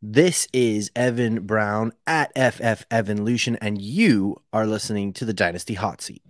This is Evan Brown at FF Evolution, and you are listening to the Dynasty Hot Seat.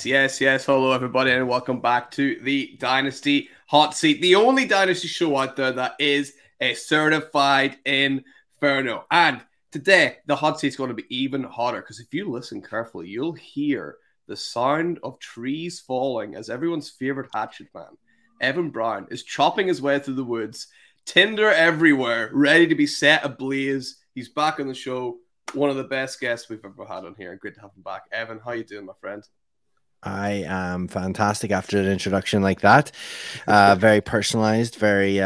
Yes. Hello, everybody, and welcome back to the Dynasty Hot Seat, the only Dynasty show out there that is a certified inferno. And today, the hot seat's going to be even hotter because if you listen carefully, you'll hear the sound of trees falling as everyone's favorite hatchet man, Evan Brown, is chopping his way through the woods, tinder everywhere, ready to be set ablaze. He's back on the show. One of the best guests we've ever had on here. Great to have him back. Evan, how you doing, my friend? I am fantastic after an introduction like that. Very personalized, very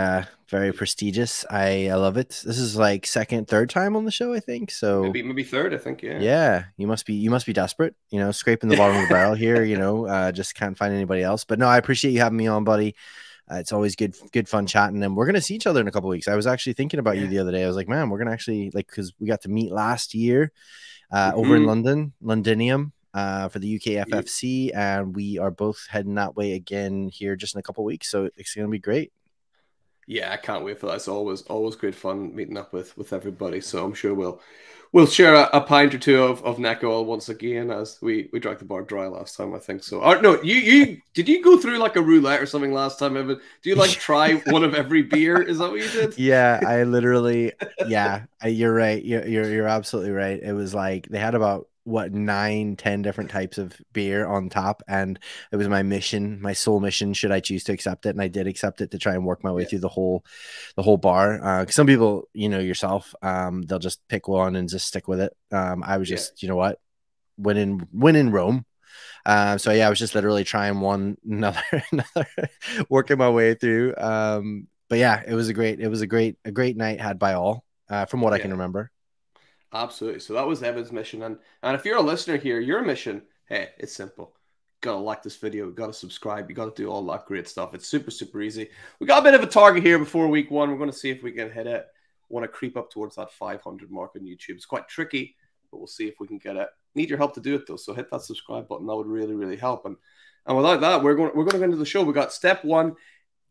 prestigious. I love it. This is like second, third time on the show, I think. So maybe third, I think. Yeah. Yeah, you must be desperate. You know, scraping the bottom of the barrel here. You know, just can't find anybody else. But no, I appreciate you having me on, buddy. It's always good fun chatting, and we're gonna see each other in a couple of weeks. I was actually thinking about you the other day. I was like, man, we're gonna actually because we got to meet last year over in Londinium. For the UKFFC, and we are both heading that way again here just in a couple of weeks. So it's going to be great. Yeah, I can't wait for that. It's always great fun meeting up with everybody. So I'm sure we'll share a pint or two of neck oil once again as we drank the bar dry last time, I think so. Or, no, you did you go through like a roulette or something last time, Evan? Do you like try one of every beer? Is that what you did? Yeah, I literally. Yeah, you're right. You're absolutely right. It was like they had about 9-10 different types of beer on top, and it was my mission, my sole mission, should I choose to accept it, and I did accept it to try and work my way through the whole bar. Because some people, you know yourself, they'll just pick one and just stick with it. I was just, you know what, win in Rome. So yeah, I was just literally trying another working my way through. But yeah, it was a great night had by all, from what I can remember. Absolutely. So that was Evan's mission. And if you're a listener here, your mission, hey, it's simple. You gotta like this video, you gotta subscribe, you gotta do all that great stuff. It's super easy. We got a bit of a target here before week one. We're gonna see if we can hit it. Want to creep up towards that 500 mark on YouTube. It's quite tricky, but we'll see if we can get it. Need your help to do it though. So hit that subscribe button. That would really help. And without that, we're gonna go into the show. We got step one,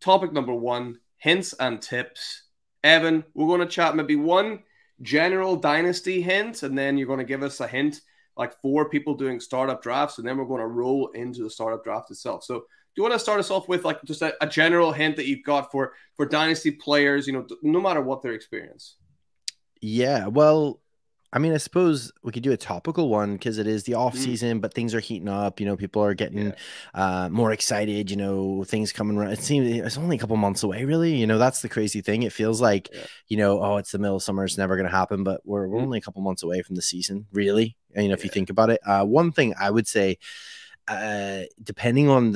topic number one, hints and tips. Evan, we're gonna chat maybe one general dynasty hint, and then you're going to give us a hint like 4 people doing startup drafts, and then we're going to roll into the startup draft itself. So do you want to start us off with like just a general hint that you've got for dynasty players, you know, no matter what their experience? Yeah, well, I mean, I suppose we could do a topical one because it is the off season, but things are heating up. You know, people are getting more excited. You know, things coming around. It seems it's only a couple months away, really. You know, that's the crazy thing. It feels like, you know, oh, it's the middle of summer. It's never going to happen. But we're only a couple months away from the season, really. And, you know, if you think about it, one thing I would say, depending on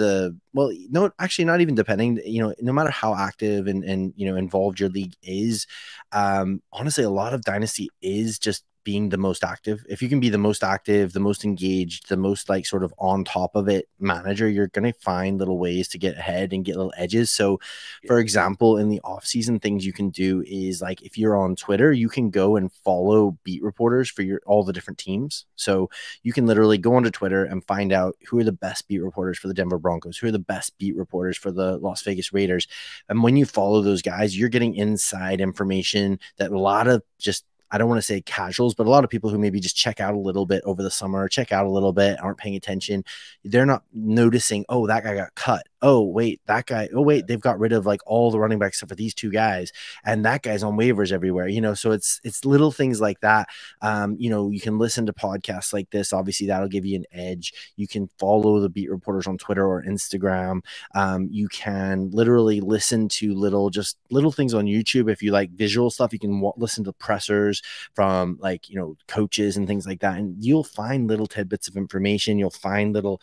no, actually not even depending, you know, no matter how active and you know, involved your league is, honestly, a lot of dynasty is just being the most active. If you can be the most active, the most engaged, the most like sort of on top of it manager, you're going to find little ways to get ahead and get little edges. So for example, in the off season, things you can do is like, if you're on Twitter, you can go and follow beat reporters for all the different teams. So you can literally go onto Twitter and find out who are the best beat reporters for the Denver Broncos, who are the best beat reporters for the Las Vegas Raiders. And when you follow those guys, you're getting inside information that a lot of just, I don't want to say casuals, but a lot of people who maybe just check out a little bit over the summer, check out a little bit, aren't paying attention. They're not noticing, oh, that guy got cut. Oh, wait, that guy. Oh, wait, they've got rid of like all the running backs except for these 2 guys. And that guy's on waivers everywhere, you know? So it's little things like that. You know, you can listen to podcasts like this. Obviously, that'll give you an edge. You can follow the beat reporters on Twitter or Instagram. You can literally listen to little things on YouTube. If you like visual stuff, you can listen to pressers from like, you know, coaches and things like that. And you'll find little tidbits of information. You'll find little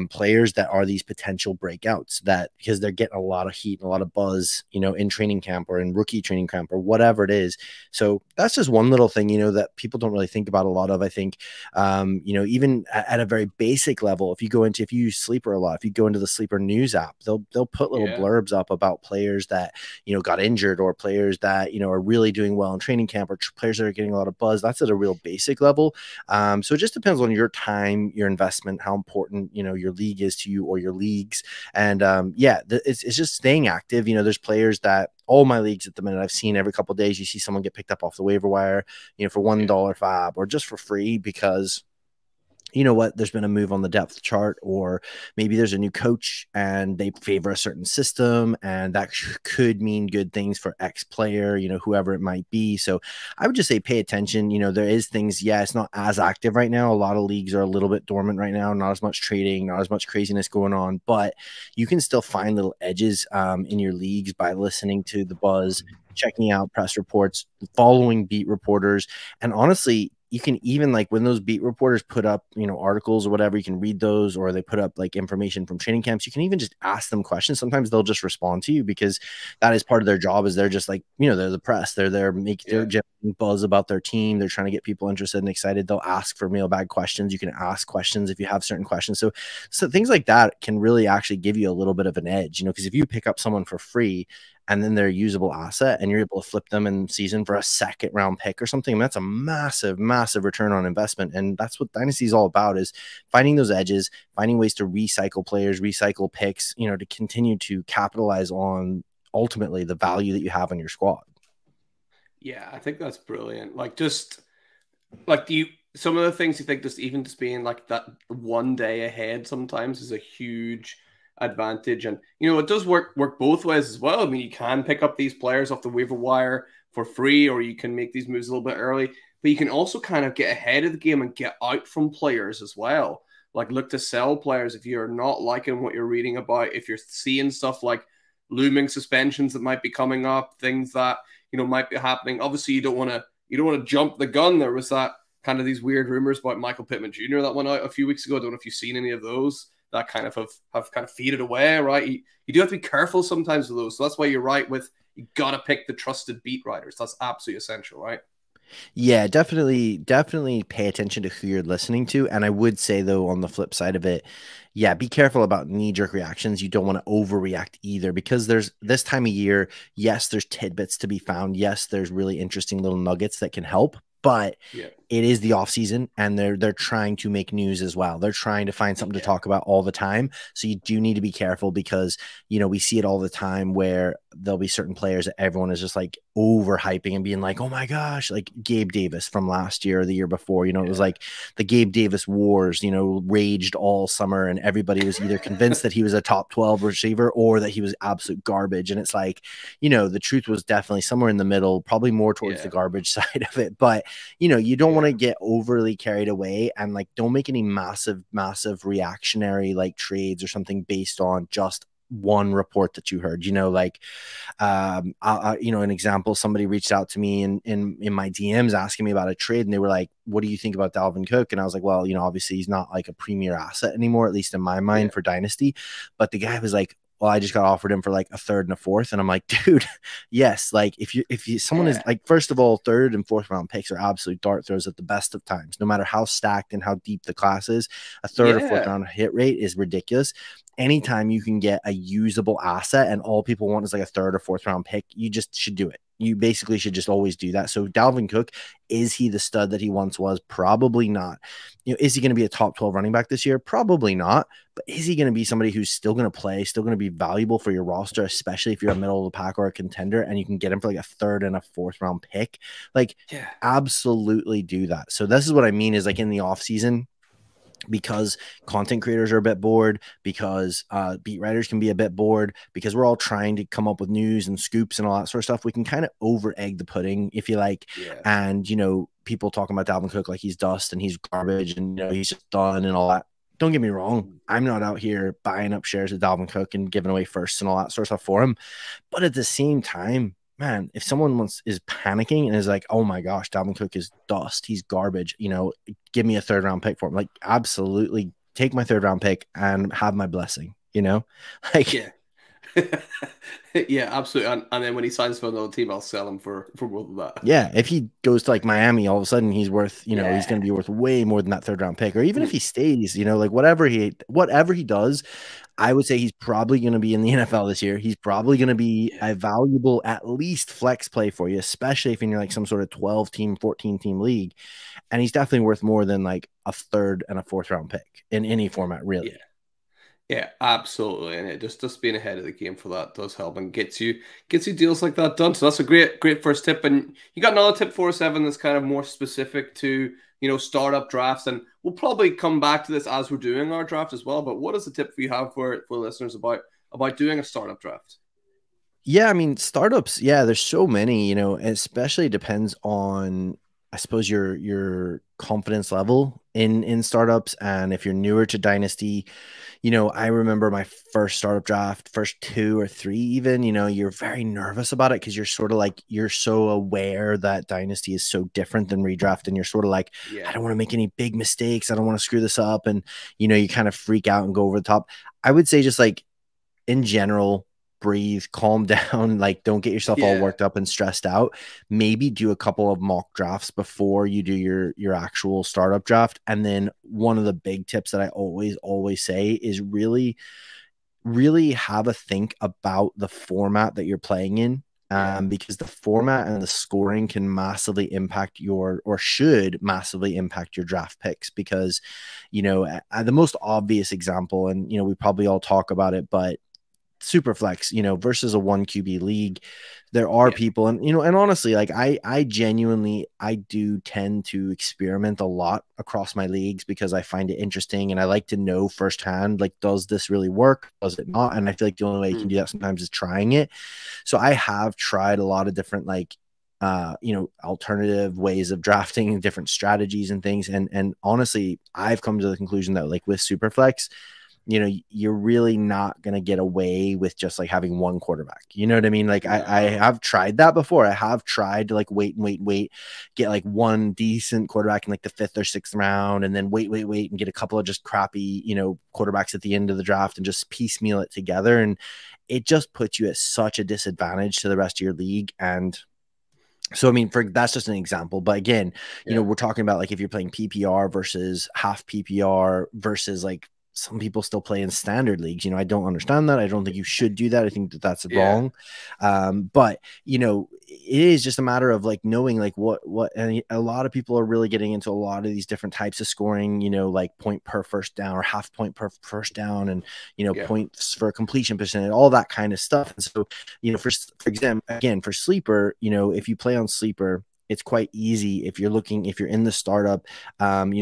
players that are these potential breakouts. outs that because they're getting a lot of heat and a lot of buzz, you know, in training camp or in rookie training camp or whatever it is. So that's just one little thing, you know, that people don't really think about a lot of. I think, you know, even at a very basic level, if you use Sleeper a lot, if you go into the Sleeper news app, they'll put little blurbs up about players that, you know, got injured or players that, you know, are really doing well in training camp or players that are getting a lot of buzz. That's at a real basic level. So it just depends on your time, your investment, how important, you know, your league is to you or your leagues. And yeah, it's just staying active. You know, there's players that all my leagues at the minute, I've seen every couple of days, you see someone get picked up off the waiver wire, you know, for $1 fab or just for free because you know what, there's been a move on the depth chart, or maybe there's a new coach and they favor a certain system, and that could mean good things for X player, you know, whoever it might be. So I would just say pay attention. You know, there is things, yeah, it's not as active right now. A lot of leagues are a little bit dormant right now, not as much trading, not as much craziness going on, but you can still find little edges in your leagues by listening to the buzz, checking out press reports, following beat reporters, and honestly, you can even like when those beat reporters put up, you know, articles or whatever, you can read those, or they put up like information from training camps. You can even just ask them questions. Sometimes they'll just respond to you because that is part of their job. Is they're just like, you know, they're the press. They're there they're generating buzz about their team. They're trying to get people interested and excited. They'll ask for mailbag questions. You can ask questions if you have certain questions. So things like that can really actually give you a little bit of an edge, you know, because if you pick up someone for free and then they're a usable asset and you're able to flip them in season for a second round pick or something, that's a massive, massive return on investment. And that's what Dynasty is all about, is finding those edges, finding ways to recycle players, recycle picks, you know, to continue to capitalize on ultimately the value that you have on your squad. Yeah, I think that's brilliant. Like, just like, some of the things you think just being like that one day ahead sometimes is a huge advantage. And you know, it does work both ways as well. I mean, you can pick up these players off the waiver wire for free, or you can make these moves a little bit early, but you can also kind of get ahead of the game and get out from players as well. Like, look to sell players if you're not liking what you're reading about, if you're seeing stuff like looming suspensions that might be coming up, things that, you know, might be happening. Obviously, you don't want to jump the gun. There was that kind of these weird rumors about Michael Pittman Jr. that went out a few weeks ago. I don't know if you've seen any of those that kind of have kind of faded away, right? You do have to be careful sometimes with those. So that's why you're right with, you got to pick the trusted beat writers. That's absolutely essential, right? Yeah, definitely pay attention to who you're listening to. And I would say, though, on the flip side of it, yeah, be careful about knee-jerk reactions. You don't want to overreact either, because there's this time of year, yes, there's tidbits to be found. Yes, there's really interesting little nuggets that can help, but it is the off season and they're trying to make news as well. They're trying to find something to talk about all the time. So you do need to be careful, because, you know, we see it all the time where there'll be certain players that everyone is just like overhyping and being like, oh my gosh, like Gabe Davis from last year or the year before, you know, it was like the Gabe Davis wars, you know, raged all summer, and everybody was either convinced that he was a top 12 receiver or that he was absolute garbage. And it's like, you know, the truth was definitely somewhere in the middle, probably more towards the garbage side of it. But, you know, you don't want to get overly carried away, and like don't make any massive reactionary like trades or something based on just one report that you heard. You know, like you know, an example, somebody reached out to me in my DMs asking me about a trade, and they were like, what do you think about Dalvin Cook? And I was like, well, you know, obviously he's not like a premier asset anymore, at least in my mind, for Dynasty. But the guy was like, well, I just got offered him for like a third and a fourth. And I'm like, dude, yes. Like someone is like, first of all, third and fourth round picks are absolute dart throws at the best of times, no matter how stacked and how deep the class is. A third or fourth round hit rate is ridiculous. Anytime you can get a usable asset and all people want is like a third or fourth round pick, you just should do it. You basically should just always do that. So Dalvin Cook, is he the stud that he once was? Probably not. You know, is he going to be a top 12 running back this year? Probably not. But is he going to be somebody who's still going to play, still going to be valuable for your roster, especially if you're a middle of the pack or a contender and you can get him for like a third and a fourth round pick? Like, absolutely do that. So this is what I mean, is like in the off season, because content creators are a bit bored, because beat writers can be a bit bored, because we're all trying to come up with news and scoops and all that sort of stuff. We can kind of over egg the pudding, if you like. And, you know, people talking about Dalvin Cook like he's dust and he's garbage and, you know, he's just done and all that. Don't get me wrong. I'm not out here buying up shares of Dalvin Cook and giving away firsts and all that sort of stuff for him. But at the same time, man, if someone is panicking and is like, oh my gosh, Dalvin Cook is dust, he's garbage, you know, give me a third round pick for him. Like, absolutely take my third round pick and have my blessing. you know, like. Yeah. Yeah, absolutely. And then when he signs for another team, I'll sell him for more than that. Yeah, if he goes to like Miami, all of a sudden he's worth, he's Yeah. going to be worth way more than that third round pick. Or even if he stays, like whatever he does, I would say he's probably going to be in the NFL this year. He's probably going to be Yeah. a valuable at least flex play for you, especially if you're like some sort of 12 team, 14 team league. And he's definitely worth more than like a third and a fourth round pick in any format, Yeah. really. Yeah, absolutely. And it just being ahead of the game for that does help and gets you deals like that done. So that's a great first tip. And you got another tip for us, Evan, that's kind of more specific to, startup drafts. And we'll probably come back to this as we're doing our draft as well. But what is the tip you have for listeners about doing a startup draft? Yeah, I mean, startups, yeah, there's so many, especially depends on, I suppose, your confidence level in startups. And if you're newer to Dynasty, I remember my first startup draft, first two or three, even, you're very nervous about it because you're sort of like, you're so aware that Dynasty is so different than redraft. And you're sort of like, I Yeah. don't want to make any big mistakes. I don't want to screw this up. And, you kind of freak out and go over the top. I would say just like in general, breathe, calm down, like don't get yourself all Yeah. worked up and stressed out. Maybe do a couple of mock drafts before you do your actual startup draft. And then one of the big tips that I always say is really have a think about the format that you're playing in. Yeah. Because the format and the scoring can massively impact or should massively impact your draft picks. Because, the most obvious example, and, we probably all talk about it, but Superflex, versus a 1 QB league, there are Yeah. people, and and honestly, like I genuinely, I do tend to experiment a lot across my leagues because I find it interesting and I like to know firsthand, like, does this really work? Does it not? And I feel like the only way you can do that sometimes is trying it. So I have tried a lot of different like alternative ways of drafting and different strategies and things. And honestly, I've come to the conclusion that like with Superflex, you're really not going to get away with just like having one quarterback. You know what I mean? Like I No. have tried that before. I have tried to like wait, get like one decent quarterback in like the 5th or 6th round, and then wait, and get a couple of just crappy, quarterbacks at the end of the draft and just piecemeal it together. And it just puts you at such a disadvantage to the rest of your league. And so, I mean, that's just an example. But again, Yeah. we're talking about like if you're playing PPR versus half PPR versus like some people still play in standard leagues. I don't understand that. I don't think you should do that. I think that that's Yeah. wrong. But it is just a matter of like knowing like what, and a lot of people are really getting into a lot of these different types of scoring, like point per first down or half point per first down, and, Yeah. points for completion percentage, all that kind of stuff. And so, for example, again, for sleeper, if you play on sleeper, it's quite easy if you're in the startup,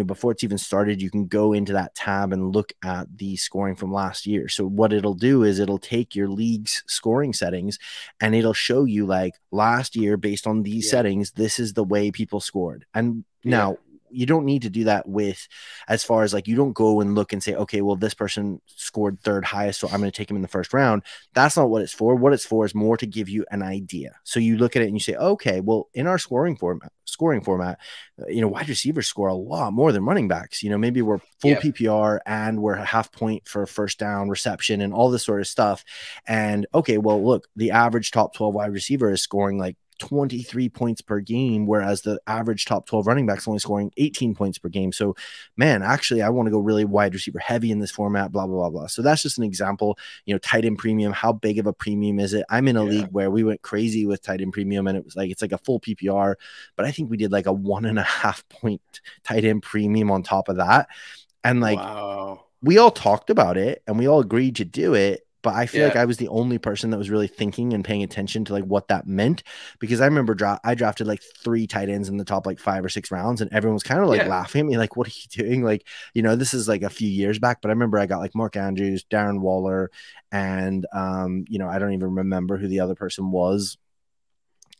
before it's even started, you can go into that tab and look at the scoring from last year. So what it'll do is it'll take your league's scoring settings and it'll show you like last year based on these Yeah. settings, this is the way people scored. And Yeah. now you don't need to do that with, as far as like, you don't go and look and say, okay, well, this person scored third highest, so I'm going to take him in the first round. That's not what it's for. What it's for is more to give you an idea. So you look at it and you say, okay, well, in our scoring format, wide receivers score a lot more than running backs. Maybe we're full Yeah. PPR and we're a half point for first down reception and all this sort of stuff. And okay, well, look, the average top 12 wide receiver is scoring like 23 points per game, whereas the average top 12 running backs only scoring 18 points per game. So, man, actually, I want to go really wide receiver heavy in this format, blah, blah, blah, blah. So that's just an example. Tight end premium, how big of a premium is it? I'm in a league where we went crazy with tight end premium, and it was like, it's like a full PPR, but I think we did like a 1.5 point tight end premium on top of that. And like, Wow. we all talked about it and we all agreed to do it. But I feel Yeah. like I was the only person that was really thinking and paying attention to like what that meant, because I remember I drafted like 3 tight ends in the top like 5 or 6 rounds, and everyone was kind of like laughing at me, like, what are you doing? Like, this is like a few years back, but I remember I got like Mark Andrews, Darren Waller, and I don't even remember who the other person was.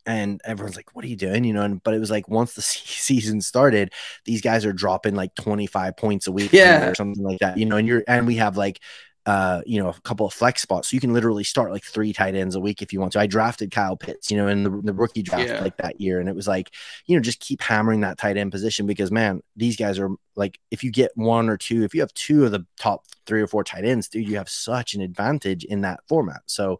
And everyone's like, what are you doing? But it was like, once the season started, these guys are dropping like 25 points a week or something like that, and we have like a couple of flex spots. So you can literally start like 3 tight ends a week if you want to. I drafted Kyle Pitts, in the rookie draft like that year. And it was like, just keep hammering that tight end position because, man, these guys are like, if you get 1 or 2, if you have 2 of the top 3 or 4 tight ends, dude, you have such an advantage in that format. So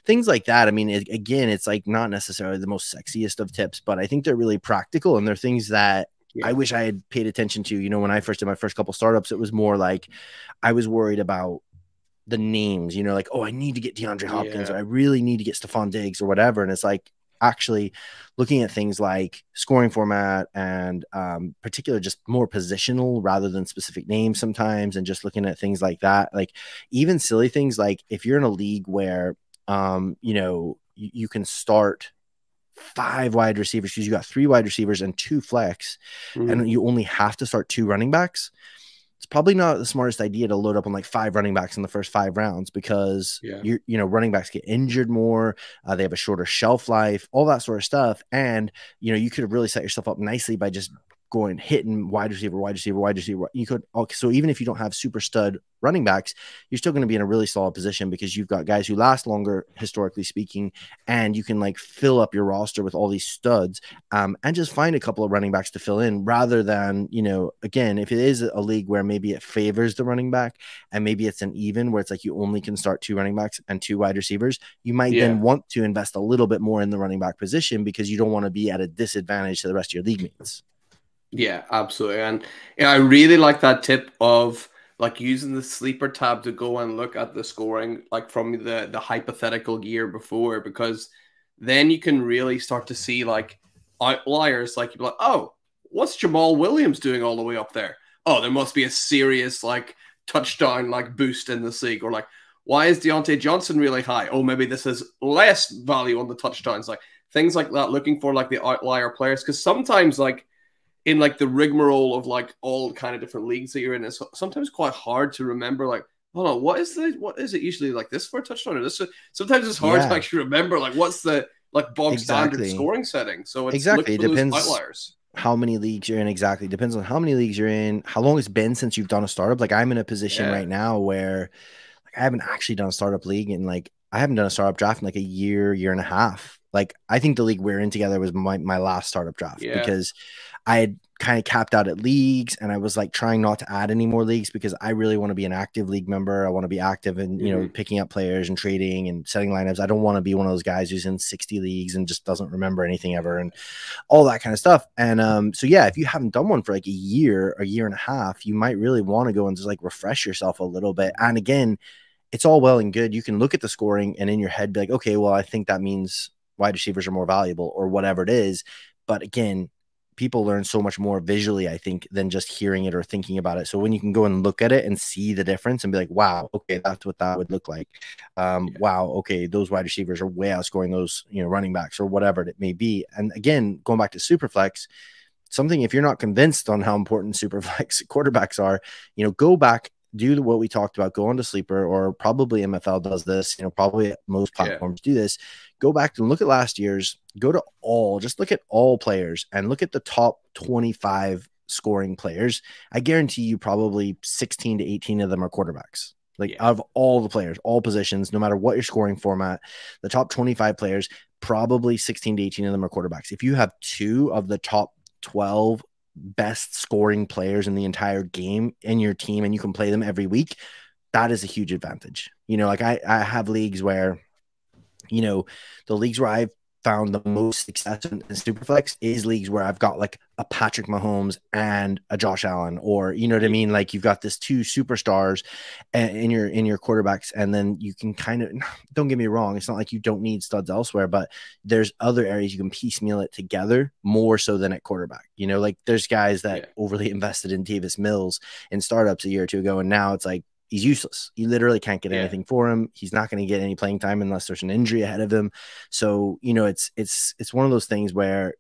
things like that. I mean, again, it's like not necessarily the most sexiest of tips, but I think they're really practical and they're things that I wish I had paid attention to. When I first did my first couple startups, it was more like I was worried about the names, like, oh, I need to get DeAndre Hopkins or I really need to get Stephon Diggs or whatever. And it's like actually looking at things like scoring format and particular just more positional rather than specific names sometimes, and just looking at things like that. Like even silly things like if you're in a league where you can start 5 wide receivers because you got 3 wide receivers and 2 flex, and you only have to start 2 running backs. It's probably not the smartest idea to load up on like 5 running backs in the first 5 rounds because running backs get injured more. They have a shorter shelf life, all that sort of stuff. And, you could have really set yourself up nicely by just going hitting wide receiver. You could, so even if you don't have super stud running backs, you're still going to be in a really solid position because you've got guys who last longer, historically speaking, and you can like fill up your roster with all these studs, and just find a couple of running backs to fill in rather than, again, if it is a league where maybe it favors the running back and maybe it's an even where it's like you only can start 2 running backs and 2 wide receivers, you might then want to invest a little bit more in the running back position because you don't want to be at a disadvantage to the rest of your league mates. Yeah, absolutely. And I really like that tip of like using the sleeper tab to go and look at the scoring like from the hypothetical year before, because then you can really start to see like outliers. Like you'd be like, oh, what's Jamal Williams doing all the way up there? Oh, there must be a serious like touchdown like boost in this league. Or like, why is Deontay Johnson really high? Oh, maybe this has less value on the touchdowns. Like things like that, looking for like the outlier players. Because sometimes like in like the rigmarole of like all kind of different leagues that you're in, it's sometimes quite hard to remember like, hold on, what is it usually like this for a touchdown or this? Sometimes it's hard to actually remember like what's the like bog standard scoring setting. So it's exactly. It depends outliers. How many leagues you're in. Exactly. Depends on how many leagues you're in, how long it's been since you've done a startup. Like I'm in a position right now where like I haven't actually done a startup league, and like I haven't done a startup draft in like a year and a half. Like I think the league we're in together was my last startup draft because I had kind of capped out at leagues and I was like trying not to add any more leagues because I really want to be an active league member. I want to be active in, picking up players and trading and setting lineups. I don't want to be one of those guys who's in 60 leagues and just doesn't remember anything ever and all that kind of stuff. And so, yeah, if you haven't done one for like a year and a half, you might really want to go and just like refresh yourself a little bit. And again, it's all well and good. You can look at the scoring and in your head be like, okay, well, I think that means wide receivers are more valuable or whatever it is. But again, people learn so much more visually, I think, than just hearing it or thinking about it. So when you can go and look at it and see the difference and be like, wow, okay, that's what that would look like. Wow, okay, those wide receivers are way outscoring those, running backs or whatever it may be. And again, going back to Superflex, something, if you're not convinced on how important Superflex quarterbacks are, go back, do what we talked about, go on to Sleeper, or probably MFL does this, probably most platforms do this. Go back and look at last year's, just look at all players and look at the top 25 scoring players. I guarantee you probably 16 to 18 of them are quarterbacks. Like out of all the players, all positions, no matter what your scoring format, the top 25 players, probably 16 to 18 of them are quarterbacks. If you have 2 of the top 12 best scoring players in the entire game in your team and you can play them every week, that is a huge advantage. Like I have leagues where, the leagues where I've found the most success in Superflex is leagues where I've got like a Patrick Mahomes and a Josh Allen, or you know what I mean? Like you've got this 2 superstars in your quarterbacks, and then you can kind of, don't get me wrong, it's not like you don't need studs elsewhere, but there's other areas you can piecemeal it together more so than at quarterback. Like there's guys that overly invested in Davis Mills in startups a year or 2 ago, and now it's like he's useless. You literally can't get anything for him. He's not going to get any playing time unless there's an injury ahead of him. So, it's one of those things where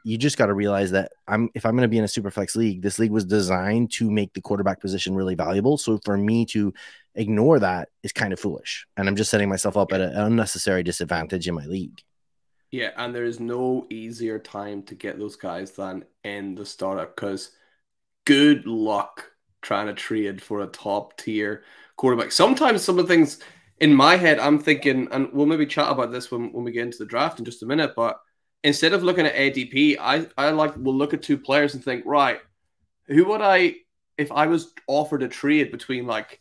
you just got to realize that if I'm going to be in a Superflex league, this league was designed to make the quarterback position really valuable. So for me to ignore that is kind of foolish. And I'm just setting myself up at an unnecessary disadvantage in my league. Yeah, and there is no easier time to get those guys than in the startup, because good luck trying to trade for a top tier quarterback. Sometimes some of the things in my head, I'm thinking, and we'll maybe chat about this when we get into the draft in just a minute, but instead of looking at ADP, we'll look at two players and think, right, who would I, if I was offered a trade between like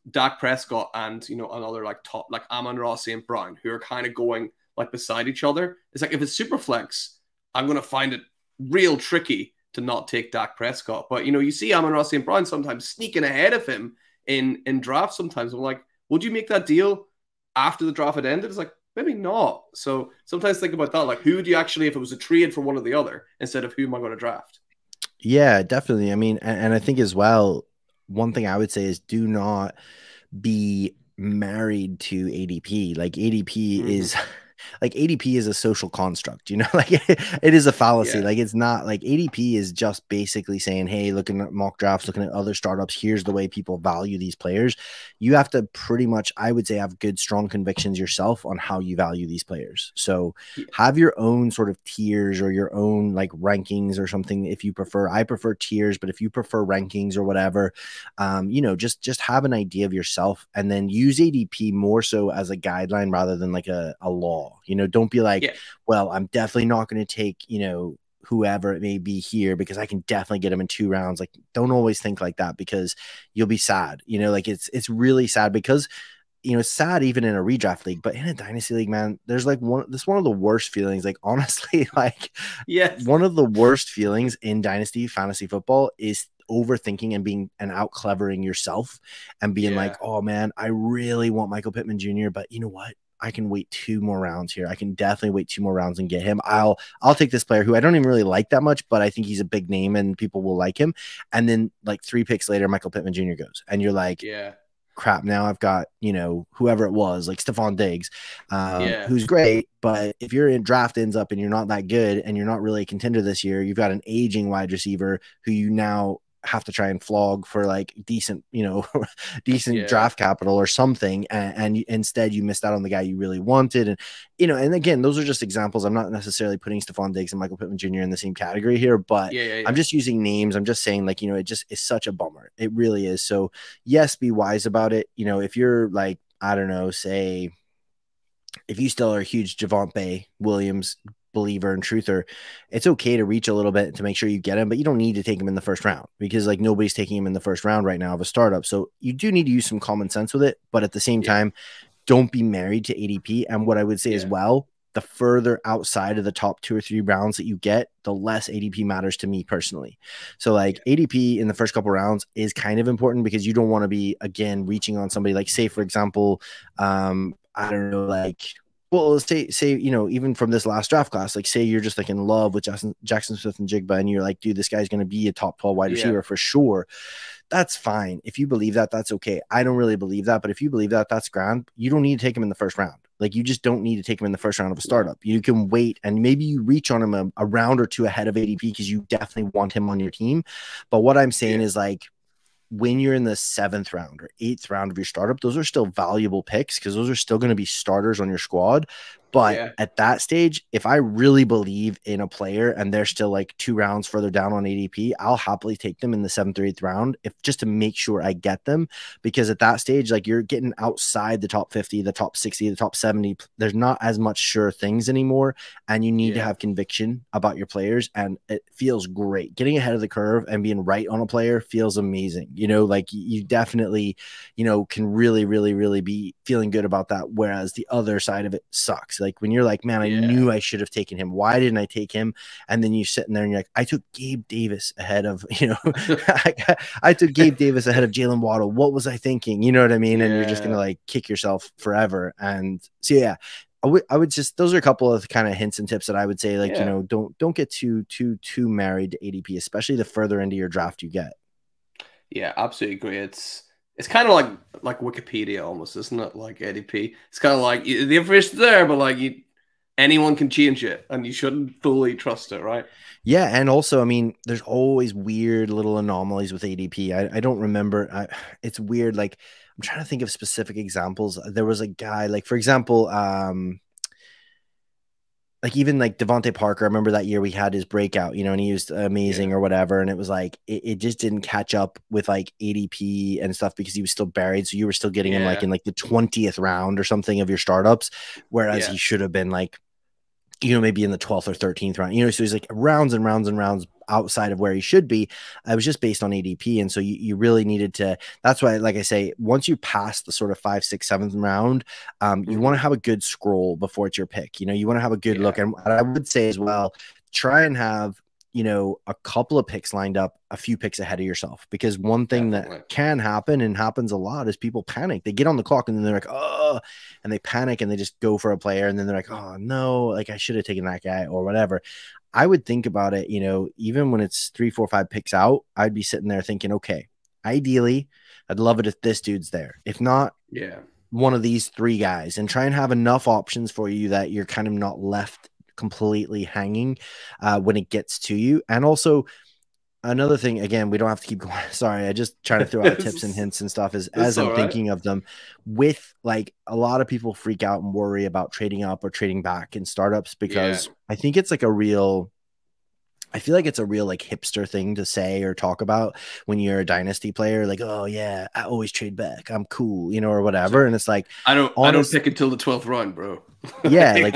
Dak Prescott and, you know, another like top, like Amon-Ra St. Brown, who are kind of going like beside each other. It's like, if it's Superflex, I'm going to find it real tricky to not take Dak Prescott. But, you know, you see Amon-Ra St. Brown sometimes sneaking ahead of him in drafts sometimes. I'm like, would you make that deal after the draft had ended? It's like, maybe not. So sometimes think about that. Like, who would you actually, if it was a trade for one or the other, instead of who am I going to draft? Yeah, definitely. I mean, and I think as well, one thing I would say is do not be married to ADP. Like ADP is like ADP is a social construct, you know, like it is a fallacy. Yeah. Like it's not like ADP is just basically saying, hey, looking at mock drafts, looking at other startups, here's the way people value these players. You have to pretty much, I would say, have good, strong convictions yourself on how you value these players. So have your own sort of tiers or your own like rankings or something if you prefer. I prefer tiers, but if you prefer rankings or whatever, you know, just have an idea of yourself and then use ADP more so as a guideline rather than like a law. You know, don't be like, well, I'm definitely not going to take, you know, whoever it may be here because I can definitely get him in 2 rounds. Like, don't always think like that because you'll be sad. You know, like it's really sad because, you know, it's sad even in a redraft league, but in a dynasty league, man, there's like one of the worst feelings. Like, honestly, like, one of the worst feelings in dynasty fantasy football is overthinking and being and out clevering yourself and being like, oh man, I really want Michael Pittman Jr., but you know what? I can wait 2 more rounds here. I can definitely wait 2 more rounds and get him. I'll take this player who I don't even really like that much, but I think he's a big name and people will like him. And then like 3 picks later, Michael Pittman Jr. goes, and you're like, crap, now I've got, you know, whoever it was, like Stephon Diggs, who's great. But if your draft ends up and you're not that good and you're not really a contender this year, you've got an aging wide receiver who you now have to try and flog for like decent, you know, decent draft capital or something. And instead you missed out on the guy you really wanted. And, you know, and again, those are just examples. I'm not necessarily putting Stephon Diggs and Michael Pittman Jr. in the same category here, but I'm just using names. I'm just saying like, you know, it just is such a bummer. It really is. So yes, be wise about it. You know, if you're like, I don't know, say if you still are a huge Javonte Williams believer and truther, it's okay to reach a little bit to make sure you get him, but you don't need to take him in the first round because like nobody's taking him in the first round right now of a startup. So you do need to use some common sense with it, but at the same time, don't be married to ADP. And what I would say as well, the further outside of the top 2 or 3 rounds that you get, the less ADP matters to me personally. So like ADP in the first couple rounds is kind of important because you don't want to be, again, reaching on somebody like, say, for example, I don't know, like, well, say, you know, even from this last draft class, like say you're just like in love with Jackson Smith and Jigba and you're like, dude, this guy's going to be a top 12 wide receiver for sure. That's fine. If you believe that, that's okay. I don't really believe that, but if you believe that, that's grand. You don't need to take him in the first round. Like you just don't need to take him in the first round of a startup. You can wait and maybe you reach on him a round or 2 ahead of ADP because you definitely want him on your team. But what I'm saying is like, when you're in the 7th round or 8th round of your startup, those are still valuable picks because those are still going to be starters on your squad. But at that stage, if I really believe in a player and they're still like 2 rounds further down on ADP, I'll happily take them in the 7th or 8th round if just to make sure I get them. Because at that stage, like you're getting outside the top 50, the top 60, the top 70. There's not as much sure things anymore. And you need to have conviction about your players. And it feels great. Getting ahead of the curve and being right on a player feels amazing. You know, like you definitely, you know, can really, really, really be feeling good about that. Whereas the other side of it sucks. Like when you're like, man, I knew I should have taken him. Why didn't I take him? And then you're sitting there and you're like, I took Gabe Davis ahead of, you know, I took Gabe Davis ahead of Jalen Waddle. What was I thinking? You know what I mean? And you're just going to like kick yourself forever. And so, yeah, I would just, those are a couple of kind of hints and tips that I would say, like, you know, don't get too married to ADP, especially the further into your draft you get. Yeah, absolutely agree. It's kind of like Wikipedia almost, isn't it? Like ADP. It's kind of like the information's there, but like anyone can change it, and you shouldn't fully trust it, right? Yeah, and also, I mean, there's always weird little anomalies with ADP. I don't remember. It's weird. Like I'm trying to think of specific examples. There was a guy, like for example, like even like Devontae Parker, I remember that year we had his breakout, and he was amazing Yeah. or whatever. And it was like, it just didn't catch up with like ADP and stuff because he was still buried. So you were still getting him like Yeah. in like the 20th round or something of your startups, whereas Yeah. he should have been like, maybe in the 12th or 13th round, so he's like rounds and rounds and rounds outside of where he should be. It was just based on ADP. And so you really needed to, that's why, like I say, once you pass the sort of 5th, 6th, 7th round, you want to have a good scroll before it's your pick. You want to have a good look. And I would say as well, try and have, a couple of picks lined up, a few picks ahead of yourself, because one thing that can happen and happens a lot is people panic. They get on the clock and then they're like, oh, and they panic and they just go for a player. And then they're like, oh no, like I should have taken that guy or whatever. I would think about it, even when it's 3, 4, 5 picks out, I'd be sitting there thinking, okay, ideally, I'd love it if this dude's there. If not, one of these 3 guys, and try and have enough options for you that you're kind of not left completely hanging when it gets to you. And also, another thing, again, we don't have to keep going. Sorry, I just trying to throw out tips and hints and stuff as I'm thinking of them. With like a lot of people freak out and worry about trading up or trading back in startups because I think it's like I feel like it's a real like hipster thing to say or talk about when you're a dynasty player. Like, oh yeah, I always trade back. I'm cool, or whatever. And it's like, I don't pick until the 12th round, bro. Yeah, like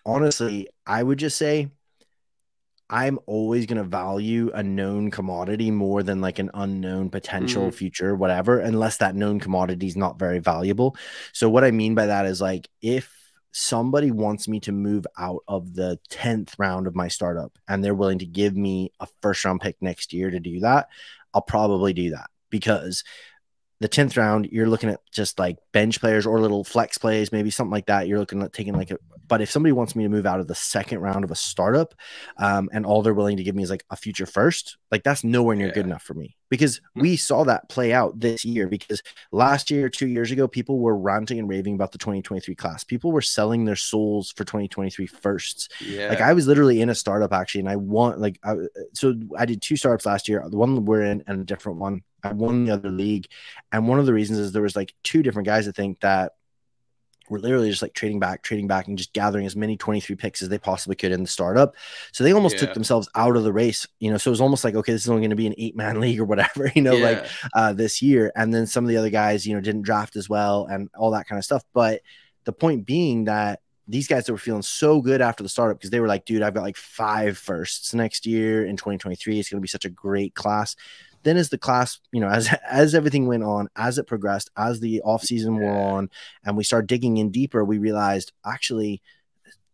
honestly, I would just say I'm always going to value a known commodity more than like an unknown potential future, whatever, unless that known commodity is not very valuable. So what I mean by that is like, if somebody wants me to move out of the 10th round of my startup and they're willing to give me a 1st round pick next year to do that, I'll probably do that, because the 10th round, you're looking at just like bench players or little flex plays, maybe something like that. You're looking at taking like but if somebody wants me to move out of the 2nd round of a startup, and all they're willing to give me is like a future 1st, like that's nowhere near good enough for me, because we saw that play out this year. Because last year, 2 years ago, people were ranting and raving about the 2023 class. People were selling their souls for 2023 firsts. Like I was literally in a startup actually, and I won so I did 2 startups last year. The one we're in and a different one. I won the other league. And one of the reasons is there was like 2 different guys, I think, that were literally just like trading back and just gathering as many 23 picks as they possibly could in the startup. So they almost took themselves out of the race, so it was almost like, okay, this is only going to be an 8-man league or whatever, this year. And then some of the other guys, didn't draft as well and all that kind of stuff. But the point being that these guys that were feeling so good after the startup, because they were like, dude, I've got like 5 firsts next year in 2023. It's going to be such a great class. Then as the class, as everything went on, as it progressed, as the offseason wore on, and we started digging in deeper, we realized actually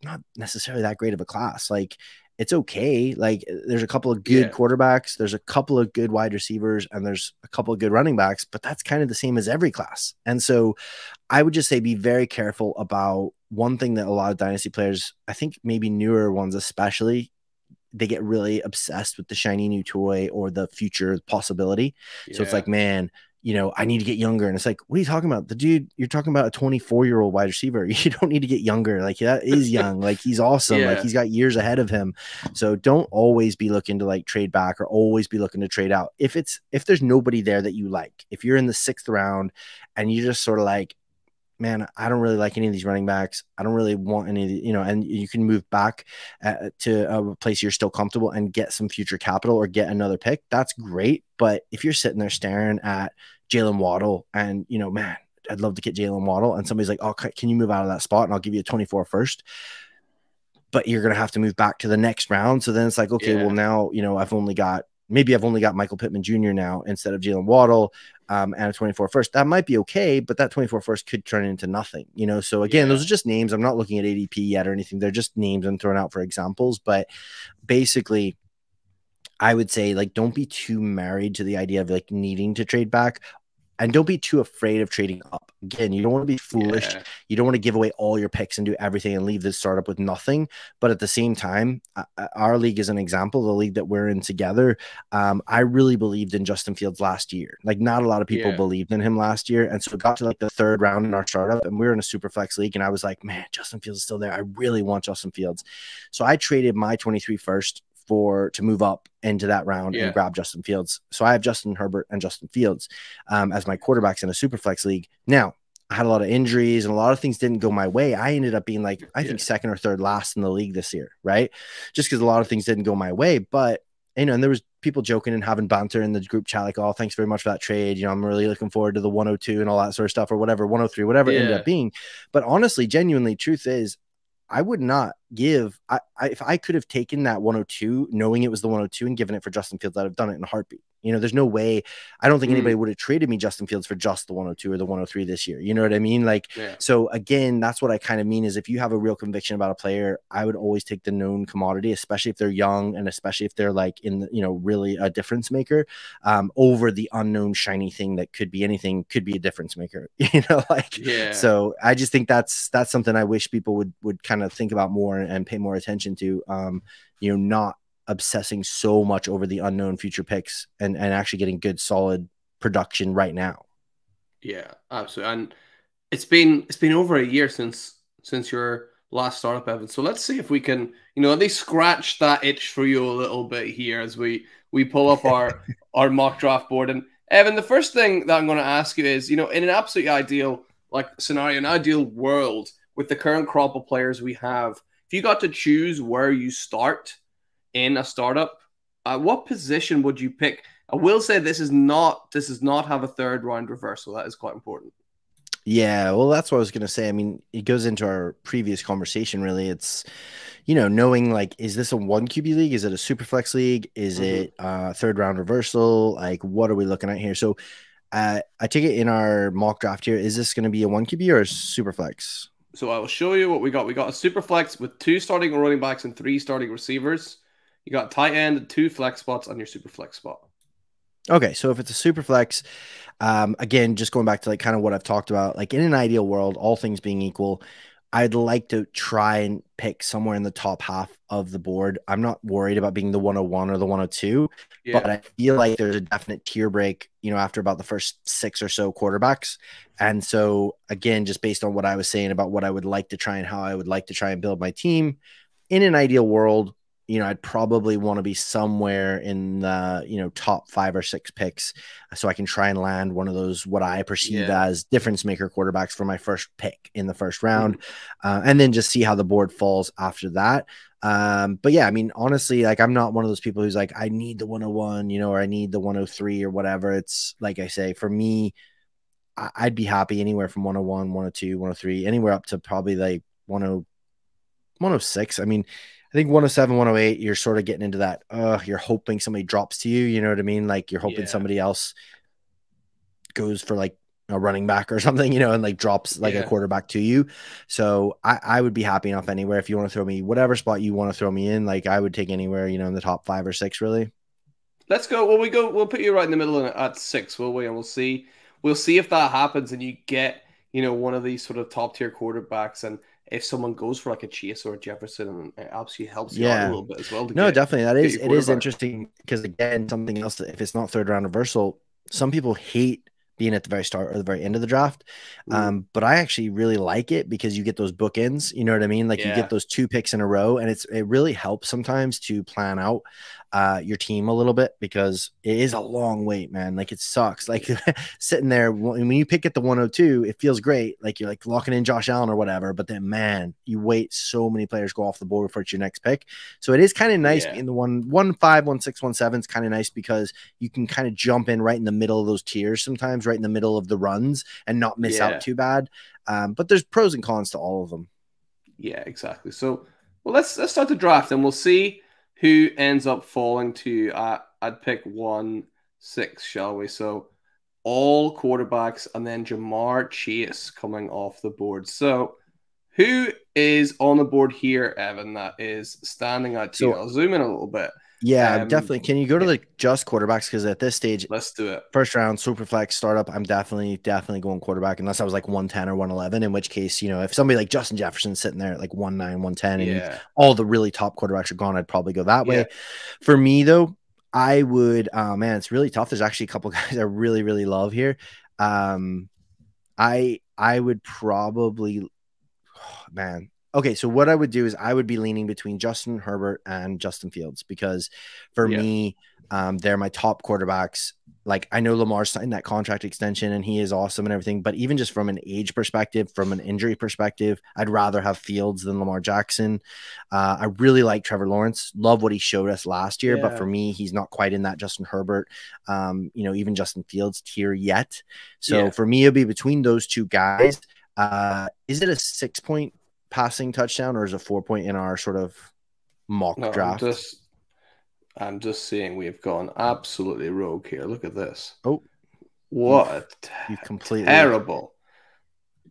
not necessarily that great of a class. Like it's okay. Like there's a couple of good quarterbacks, there's a couple of good wide receivers, and there's a couple of good running backs, but that's kind of the same as every class. And so I would just say be very careful about one thing that a lot of dynasty players, I think maybe newer ones especially, they get really obsessed with the shiny new toy or the future possibility. So it's like, man, I need to get younger. And it's like, what are you talking about? The dude, you're talking about a 24-year-old wide receiver. You don't need to get younger. Like that is young. Like he's awesome. Like he's got years ahead of him. So don't always be looking to like trade back or always be looking to trade out. If there's nobody there that you like, if you're in the 6th round and you just sort of like, man, I don't really like any of these running backs. I don't really want any of the, and you can move back to a place you're still comfortable and get some future capital or get another pick. That's great. But if you're sitting there staring at Jalen Waddle and, man, I'd love to get Jalen Waddle, and somebody's like, oh, can you move out of that spot and I'll give you a 24 first, but you're going to have to move back to the next round. So then it's like, okay, well now, I've only got Michael Pittman Jr. now instead of Jalen Waddle, and a 24 first. That might be okay, but that 24 first could turn into nothing, So again, those are just names. I'm not looking at ADP yet or anything. They're just names I'm throwing out for examples. But basically, I would say like don't be too married to the idea of like needing to trade back. And don't be too afraid of trading up. Again, you don't want to be foolish. You don't want to give away all your picks and do everything and leave this startup with nothing. But at the same time, our league is an example, the league that we're in together. I really believed in Justin Fields last year. Like not a lot of people believed in him last year. And so it got to like the 3rd round in our startup and we were in a Superflex league. And I was like, man, Justin Fields is still there. I really want Justin Fields. So I traded my 23 first to move up into that round and grab Justin Fields. So I have Justin Herbert and Justin Fields as my quarterbacks in a Superflex league. Now, I had a lot of injuries and a lot of things didn't go my way. I ended up being like, I think Yeah. second or third last in the league this year, right? Just because a lot of things didn't go my way. But, you know, and there was people joking and having banter in the group chat, like, oh, thanks very much for that trade. You know, I'm really looking forward to the 102 and all that sort of stuff or whatever, 103, whatever it ended Yeah. up being. But honestly, genuinely, truth is, I would not give, if I could have taken that 102, knowing it was the 102 and given it for Justin Fields, I'd have done it in a heartbeat. You know, there's no way. I don't think anybody would have traded me Justin Fields for just the 102 or the 103 this year. You know what I mean? Like, Yeah. so again, that's what I kind of mean is if you have a real conviction about a player, I would always take the known commodity, especially if they're young and especially if they're like in the, you know, really a difference maker, over the unknown shiny thing that could be anything, could be a difference maker, you know, like, Yeah. so I just think that's something I wish people would kind of think about more and pay more attention to, you know, not obsessing so much over the unknown future picks and actually getting good solid production right now. Yeah, absolutely. And it's been over a year since your last startup, Evan. So let's see if we can, at least scratch that itch for you a little bit here as we pull up our mock draft board. And Evan, the first thing that I'm going to ask you is, in an absolutely ideal scenario, an ideal world with the current crop of players we have, if you got to choose where you start in a startup, what position would you pick? I will say this does not have a third round reversal. That is quite important. Yeah, well, that's what I was going to say. I mean, it goes into our previous conversation, really. It's, knowing like, is this a 1 QB league? Is it a Superflex league? Is it third round reversal? Like, what are we looking at here? So I take it in our mock draft here. Is this going to be a 1 QB or a Superflex? So I will show you what we got. We got a Superflex with 2 starting running backs and 3 starting receivers. You got tight end, 2 flex spots on your Superflex spot. Okay, so if it's a Superflex, again, just going back to like kind of what I've talked about, like in an ideal world, all things being equal, I'd like to try and pick somewhere in the top half of the board. I'm not worried about being the 101 or the 102, but I feel like there's a definite tier break, after about the first 6 or so quarterbacks. And so again, just based on what I was saying about what I would like to try and how I would like to try and build my team in an ideal world, I'd probably want to be somewhere in the, top 5 or 6 picks so I can try and land one of those, what I perceive as difference maker quarterbacks for my first pick in the first round. And then just see how the board falls after that. But yeah, I mean, honestly, like I'm not one of those people who's like, I need the 101, or I need the 103 or whatever. It's like I say, for me, I'd be happy anywhere from 101, 102, 103, anywhere up to probably like 106. I mean, I think 107, 108, you're sort of getting into that. You're hoping somebody drops to you. You know what I mean? Like you're hoping somebody else goes for like a running back or something, and like drops like a quarterback to you. So I would be happy enough anywhere. If you want to throw me whatever spot you want to throw me in, like I would take anywhere, in the top 5 or 6, really. Let's go. Well, we'll put you right in the middle at 6, will we? And we'll see if that happens and you get, one of these sort of top tier quarterbacks. And if someone goes for like a Chase or a Jefferson, it absolutely helps you out a little bit as well. Definitely. It is interesting because again, something else that if it's not third round reversal, some people hate being at the very start or the very end of the draft. But I actually really like it because you get those bookends, you know what I mean? Like you get those 2 picks in a row and it really helps sometimes to plan out your team a little bit because it is a long wait, man. Like it sucks. Like sitting there when you pick at the 102, it feels great. Like you're like locking in Josh Allen or whatever, but then man, you wait so many players go off the board before it's your next pick. So it is kind of nice being the 1-5, 1-6, 1-7 is kind of nice because you can kind of jump in right in the middle of those tiers sometimes, right in the middle of the runs and not miss out too bad. But there's pros and cons to all of them. Yeah, exactly. So well, let's start the draft and we'll see who ends up falling to I'd pick 1-6, shall we? So all quarterbacks and then Jamar Chase coming off the board. So who is on the board here, Evan, that is standing out to you? I'll zoom in a little bit. Yeah, definitely. Can you go to like just quarterbacks? Because at this stage, let's do it. First round, Superflex startup, I'm definitely going quarterback, unless I was like 110 or 111, in which case, if somebody like Justin Jefferson's sitting there at like 19, 110, and all the really top quarterbacks are gone, I'd probably go that way. For me, though, I would, man, it's really tough. There's actually a couple guys I really, really love here. I would probably, man, okay, so what I would do is I would be leaning between Justin Herbert and Justin Fields because for Yeah, me, they're my top quarterbacks. Like I know Lamar signed that contract extension and he is awesome and everything, but even just from an age perspective, from an injury perspective, I'd rather have Fields than Lamar Jackson. I really like Trevor Lawrence, love what he showed us last year, but yeah, for me, he's not quite in that Justin Herbert, even Justin Fields tier yet. So yeah. for me, it'd be between those two guys. Is it a 6 point passing touchdown or is it 4 point in our sort of mock No, draft? I'm just saying we've gone absolutely rogue here. Look at this. Oh, What you've a you've completely terrible.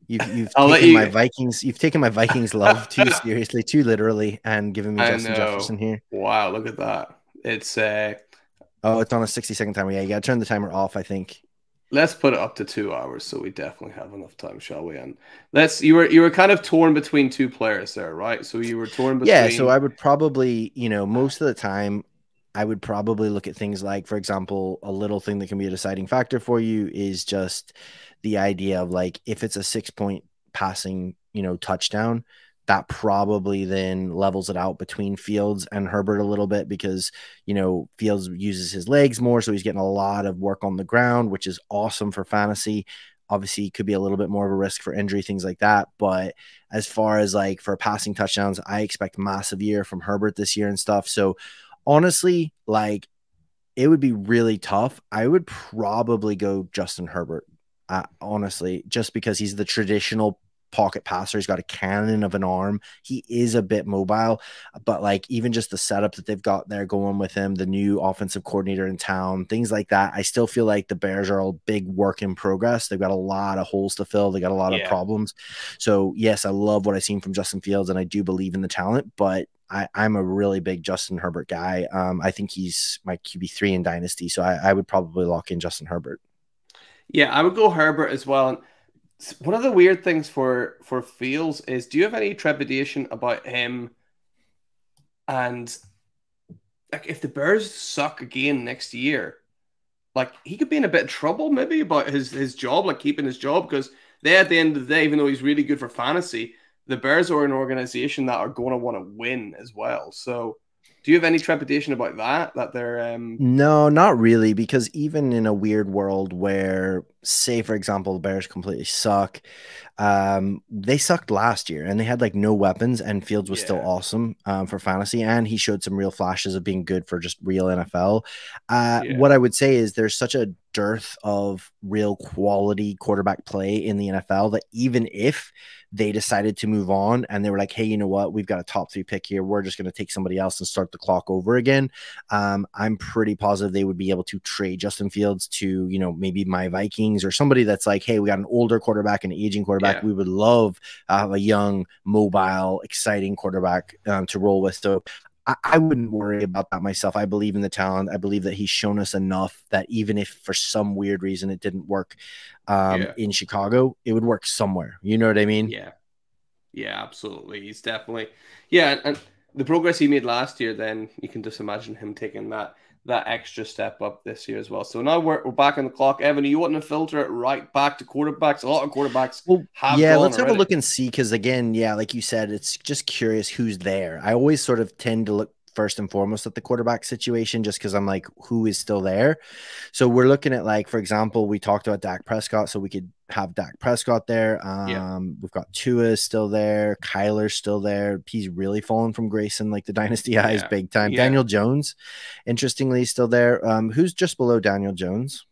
you've I'll let taken my you. Vikings, you've taken my Vikings love too seriously, too literally, and given me I Justin know. Jefferson here. Wow, look at that. It's Oh, it's on a 60-second timer. Yeah, you gotta turn the timer off, I think. let's put it up to 2 hours so we definitely have enough time, shall we? And let's you were kind of torn between two players there, right? So you were torn Yeah, so between I would probably, most of the time, I would probably look at things like, for example, a little thing that can be a deciding factor for you is just the idea of like if it's a 6 point passing, touchdown, that probably then levels it out between Fields and Herbert a little bit because, Fields uses his legs more, so he's getting a lot of work on the ground, which is awesome for fantasy. Obviously, could be a little bit more of a risk for injury, things like that. But as far as like for passing touchdowns, I expect massive year from Herbert this year and stuff. So honestly, like it would be really tough. I would probably go Justin Herbert, honestly, just because he's the traditional pocket passer. He's got a cannon of an arm. He is a bit mobile, but like even just the setup that they've got there going with him, the new offensive coordinator in town, things like that. I still feel like the Bears are a big work in progress. They've got a lot of holes to fill. They got a lot of yeah. problems. So yes, I love what I've seen from Justin Fields, and I do believe in the talent, but I'm a really big Justin Herbert guy. I think he's my QB3 in Dynasty, so I would probably lock in Justin Herbert. Yeah, I would go Herbert as well. And one of the weird things for Fields is, do you have any trepidation about him? And like, if the Bears suck again next year, like he could be in a bit of trouble maybe about his job, like keeping his job, because they at the end of the day, even though he's really good for fantasy, the Bears are an organization that are going to want to win as well. So, do you have any trepidation about that? That they're No, not really, because even in a weird world where, say, for example, the Bears completely suck, they sucked last year and they had like no weapons, and Fields was still yeah, awesome for fantasy, and he showed some real flashes of being good for just real NFL. yeah, What I would say is there's such a dearth of real quality quarterback play in the NFL that even if they decided to move on and they were like, hey, you know what, we've got a top 3 pick here, we're just going to take somebody else and start the clock over again. I'm pretty positive they would be able to trade Justin Fields to, maybe my Vikings or somebody that's like, hey, we got an older quarterback, an aging quarterback. yeah. We would love to have a young, mobile, exciting quarterback to roll with. So I wouldn't worry about that myself. I believe in the talent. I believe that he's shown us enough that even if for some weird reason it didn't work Yeah. in Chicago, it would work somewhere. You know what I mean? Yeah. Yeah, absolutely. He's definitely yeah, and the progress he made last year, then you can just imagine him taking that extra step up this year as well. So now we're back on the clock. Evan, you want to filter it right back to quarterbacks? A lot of quarterbacks Well, have yeah, gone let's have a already. look and see. Because again, yeah, like you said, it's just curious who's there. I always sort of tend to look first and foremost at the quarterback situation just because I'm like, who is still there? So we're looking at, like, for example, we talked about Dak Prescott, so we could have Dak Prescott there. Yeah. We've got Tua still there, Kyler's still there. He's really fallen from grace in like the dynasty eyes Yeah. big time. Yeah. Daniel Jones, interestingly, still there. Who's just below Daniel Jones?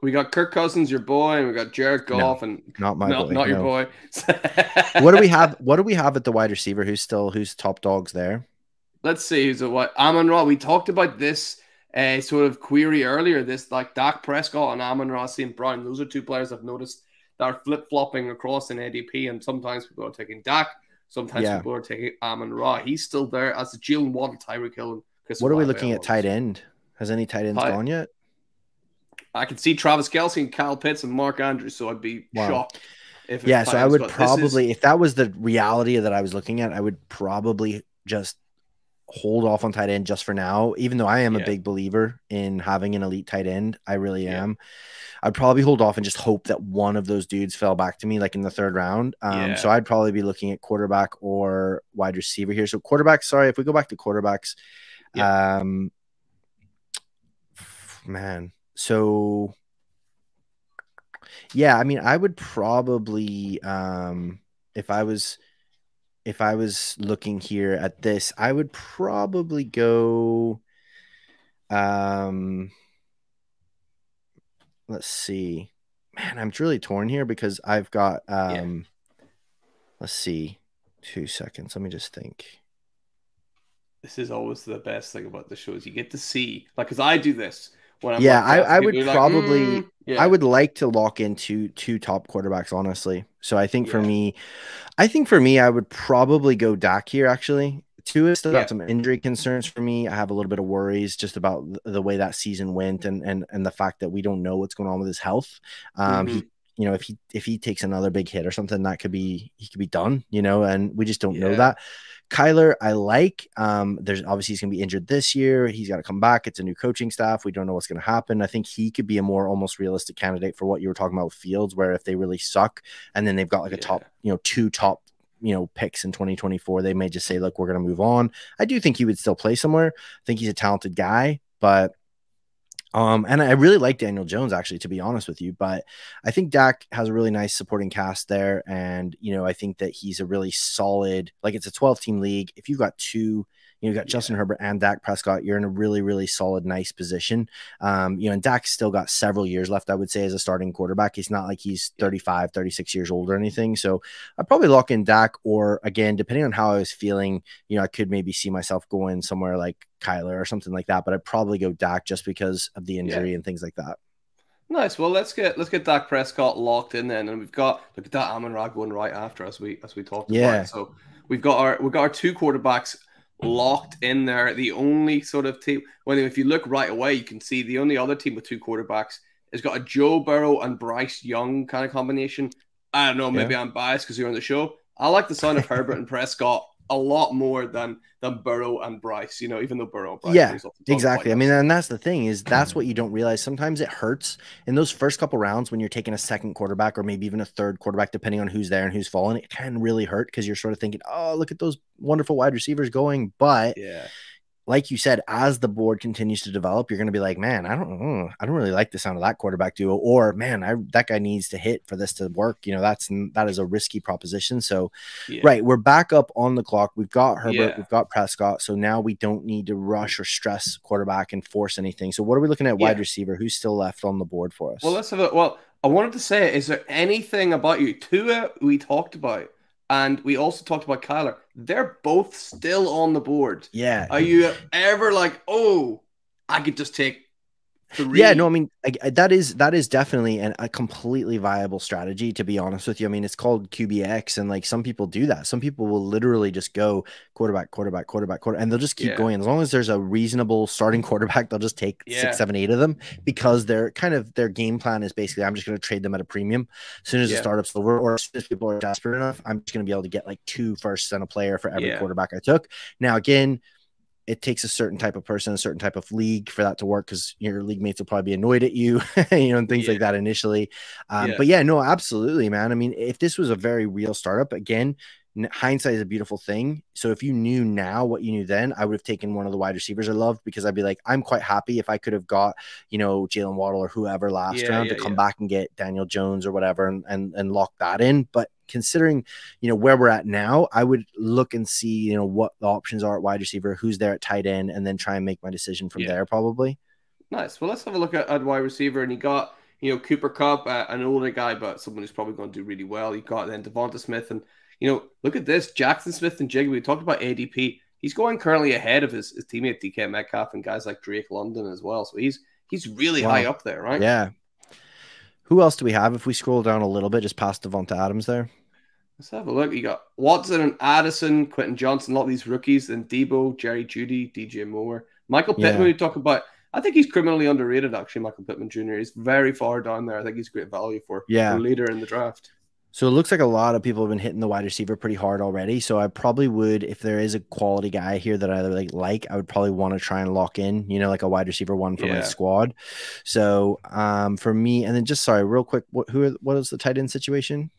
We got Kirk Cousins, your boy, and we got Jared No, Goff, and not my not boy. not your No. boy. What do we have? What do we have at the wide receiver? Who's top dogs there? Let's see who's a what. Amon Ra. We talked about this sort of query earlier. This like Dak Prescott and Amon Ra St. Brown. Those are two players I've noticed that are flip flopping across in ADP, and sometimes people are taking Dak, sometimes Yeah. people are taking Amon Ra. He's still there as the Jalen Waddle, Tyreek Hill, and Chris What are we Olave. looking at tight end? Has any tight ends gone yet? I can see Travis Kelce and Kyle Pitts and Mark Andrews, so I'd be Wow. shocked if Yeah, tight so I ends would got this is probably, if that was the reality that I was looking at, I would probably just hold off on tight end just for now, even though I am a Yeah. big believer in having an elite tight end. I really Yeah. am. I'd probably hold off and just hope that one of those dudes fell back to me like in the third round. So Yeah. I'd probably be looking at quarterback or wide receiver here. So quarterback, sorry, if we go back to quarterbacks, Yeah. um, man. So yeah, I mean, I would probably if I was looking here at this, I would probably go um let's see. Man, I'm really torn here because I've got Yeah. let's see. 2 seconds. Let me just think. This is always the best thing about the show is you get to see, like, because I do this when I'm Yeah, like drafting I people. would You're like, probably I yeah, would like to lock into two top quarterbacks, honestly. So yeah, I think for me, I would probably go Dak here, actually. Tua has still yeah, got some injury concerns for me. I have a little bit of worries just about the way that season went and the fact that we don't know what's going on with his health. mm-hmm. He, you know, if he takes another big hit or something, he could be done, you know, and we just don't know Yeah, that. Kyler, I like. There's obviously he's going to be injured this year. He's got to come back. It's a new coaching staff. We don't know what's going to happen. I think he could be a more almost realistic candidate for what you were talking about with Fields, where if they really suck and then they've got like a top, yeah, two top, picks in 2024, they may just say, look, we're going to move on. I do think he would still play somewhere. I think he's a talented guy, but and I really like Daniel Jones, actually, to be honest with you. But I think Dak has a really nice supporting cast there. And, I think that he's a really solid, like it's a 12-team league. If you've got two, you've got yeah, Justin Herbert and Dak Prescott, you're in a really, really solid, nice position. And Dak's still got several years left, I would say, as a starting quarterback. He's not like he's yeah, 35, 36 years old or anything. So I'd probably lock in Dak, or again, depending on how I was feeling, I could maybe see myself going somewhere like Kyler or something like that, but I'd probably go Dak just because of the yeah. injury and things like that. Nice. Well, let's get Dak Prescott locked in then, and we've got look at that Amon Ra going right after as we talked about. Yeah. So we've got our two quarterbacks locked in there. The only sort of team, well, if you look right away, you can see the only other team with two quarterbacks has got a Joe Burrow and Bryce Young kind of combination. I don't know, Yeah. maybe I'm biased because you're on the show. I like the sound of Herbert and Prescott a lot more than Burrow and Bryce. Even though Burrow and Bryce Yeah, always often talk quite exactly. I mean, nicely. and that's the thing is that's what you don't realize. Sometimes it hurts in those first couple rounds when you're taking a second quarterback or maybe even a third quarterback, depending on who's there and who's falling. It can really hurt because you're sort of thinking, oh, look at those wonderful wide receivers going. But Yeah, like you said, as the board continues to develop, you're going to be like, man, I don't really like the sound of that quarterback duo, or man, that guy needs to hit for this to work. That is a risky proposition. So, yeah, right, we're back up on the clock. We've got Herbert, yeah. we've got Prescott, so now we don't need to rush or stress quarterback and force anything. So, what are we looking at? Wide Yeah. receiver, who's still left on the board for Well, us? let's have a. Well, I wanted to say, is there anything about you? Tua, we talked about, and we also talked about Kyler. They're both still on the board. Yeah, Are you ever like, oh, I could just take yeah, no, I three? mean that is definitely a completely viable strategy. To be honest with you, I mean it's called QBX, and like some people do that. Some people will literally just go quarterback, quarterback, quarterback, quarter, and they'll just keep Yeah, going as long as there's a reasonable starting quarterback. They'll just take six, yeah, 7, 8 of them because their game plan is basically I'm just going to trade them at a premium as soon as the yeah, startup's over, or as soon as people are desperate enough. I'm just going to be able to get like 2 firsts and a player for every yeah, quarterback I took. Now again, it takes a certain type of person, a certain type of league for that to work because your league mates will probably be annoyed at you, and things like yeah, that initially. yeah, But yeah, no, absolutely, man. I mean, if this was a very real startup, again, hindsight is a beautiful thing. So if you knew now what you knew then, I would have taken one of the wide receivers I loved because I'd be like, I'm quite happy if I could have got, Jalen Waddle or whoever last yeah, round to yeah, come yeah, back and get Daniel Jones or whatever and lock that in. But considering where we're at now, I would look and see what the options are at wide receiver, who's there at tight end, and then try and make my decision from yeah. there probably. Nice. Well, let's have a look at wide receiver, and you got Cooper Cup, an older guy, but someone who's probably going to do really well. You got then Devonta Smith, and look at this, Jackson Smith and Jigga. We talked about ADP. He's going currently ahead of his teammate DK Metcalf and guys like Drake London as well. So he's really high Wow. up there, right? Yeah. Who else do we have if we scroll down a little bit just past Devonta Adams there? Let's have a look. You got Watson and Addison, Quentin Johnson, a lot of these rookies, and Debo, Jerry Judy, DJ Moore, Michael Pittman. Yeah. We talk about. I think he's criminally underrated. Actually, Michael Pittman Jr. He's very far down there. I think he's great value for a Yeah. leader in the draft. So it looks like a lot of people have been hitting the wide receiver pretty hard already. So I probably would, if there is a quality guy here that I like, I would probably want to try and lock in, like a wide receiver one for my Yeah. squad. So for me, and then just sorry, real quick, what is the tight end situation?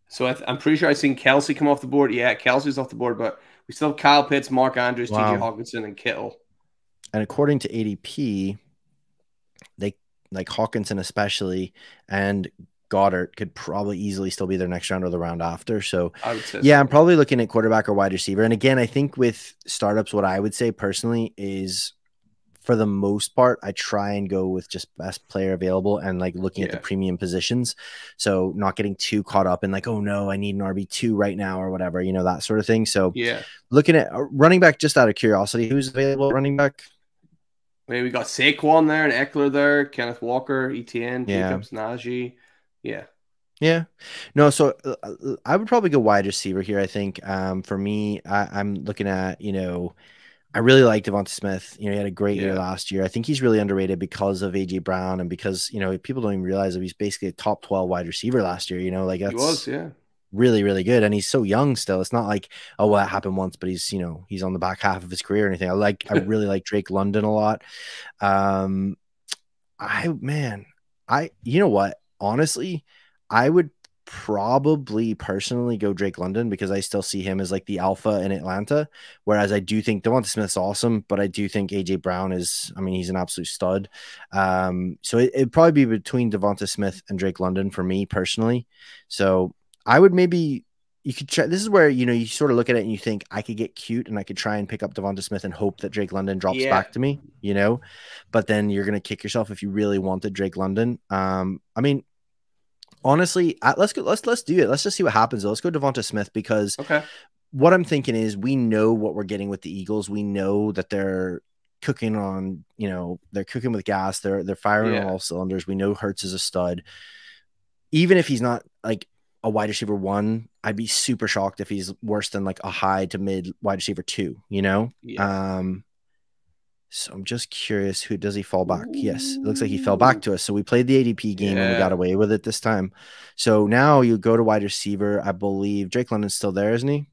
So I'm pretty sure I've seen Kelsey come off the board. Yeah, Kelsey's off the board, but we still have Kyle Pitts, Mark Andrews, TJ Wow. Hawkinson, and Kittle. And according to ADP, they like Hawkinson especially and Goddard could probably easily still be their next round or the round after. So I would say yeah, so. I'm probably looking at quarterback or wide receiver. And again, I think with startups, what I would say personally is for the most part, I try and go with just best player available and like looking at the Yeah. premium positions. So not getting too caught up in like, oh no, I need an RB2 right now or whatever, that sort of thing. So Yeah. looking at running back, just out of curiosity, who's available at running back? I mean, we got Saquon there and Eckler there, Kenneth Walker, ETN, Yeah. Jacobs, Najee. Yeah. Yeah. No, so I would probably go wide receiver here. I think for me, I'm looking at, I really like Devonta Smith. He had a great year Yeah. last year. I think he's really underrated because of AJ Brown and because, people don't even realize that he's basically a top 12 wide receiver last year. Like He was, that's yeah. really, really good. And he's so young still. It's not like, oh, well, that happened once, but he's on the back half of his career or anything. I really like Drake London a lot. Um, you know what? Honestly, I would probably personally go Drake London because I still see him as like the alpha in Atlanta. Whereas I do think Devonta Smith's awesome, but I do think AJ Brown he's an absolute stud. So it'd probably be between Devonta Smith and Drake London for me personally. So I would maybe. You could try. This is where you sort of look at it and you think I could get cute and I could try and pick up Devonta Smith and hope that Drake London drops Yeah. back to me. But then you're gonna kick yourself if you really wanted Drake London. Honestly, let's do it. Let's just see what happens. Let's go Devonta Smith because Okay. what I'm thinking is we know what we're getting with the Eagles. We know that they're cooking on, they're cooking with gas. They're firing on all cylinders. We know Hurts is a stud. Even if he's not like a wide receiver one, I'd be super shocked if he's worse than like a high to mid wide receiver two, Yeah. So I'm just curious, who does he fall back? Ooh. Yes, it looks like he fell back to us. So we played the ADP game and we got Yeah. away with it this time. So now you go to wide receiver. I believe Drake London's still there, isn't he?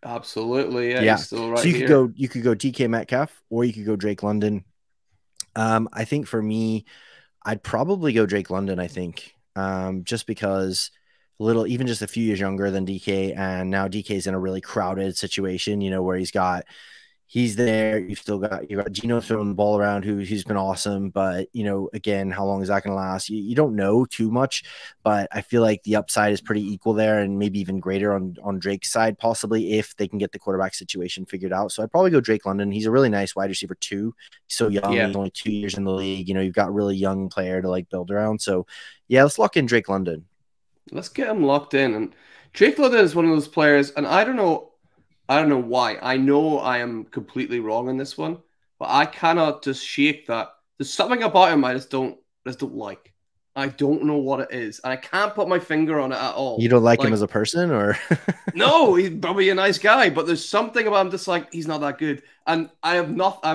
Absolutely. Yeah. Yeah. He's still right So here. you could go DK Metcalf or you could go Drake London. I think for me, I'd probably go Drake London, I think. Just because even just a few years younger than DK, and now DK's in a really crowded situation, where he's there. You got Gino throwing the ball around, who's been awesome. But again, how long is that going to last? You don't know too much, but I feel like the upside is pretty equal there, and maybe even greater on Drake's side, possibly if they can get the quarterback situation figured out. So I'd probably go Drake London. He's a really nice wide receiver too. He's so young. Yeah. He's only 2 years in the league. You've got a really young player to like build around. So yeah, let's lock in Drake London. Let's get him locked in. And Drake London is one of those players, and I don't know why. I know I am completely wrong on this one, but I cannot just shake that. There's something about him I just don't like. I don't know what it is, and I can't put my finger on it at all. You don't like him as a person, or No, he's probably a nice guy, but there's something about him just like he's not that good, and I have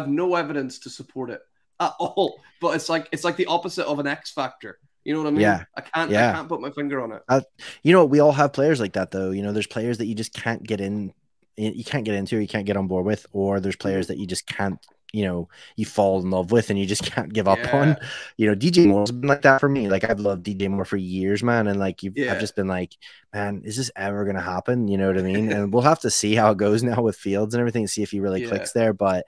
no evidence to support it at all. But it's like the opposite of an X factor. You know what I mean? Yeah. I can't put my finger on it. We all have players like that though. There's players that you just can't get in, you can't get into, or you can't get on board with, or there's players that you just can't, you fall in love with and you just can't give up on. DJ Moore's been like that for me. Like I've loved DJ Moore for years, man. And like I've just been like, man, is this ever gonna happen? You know what I mean? And we'll have to see how it goes now with Fields and everything, see if he really clicks there. But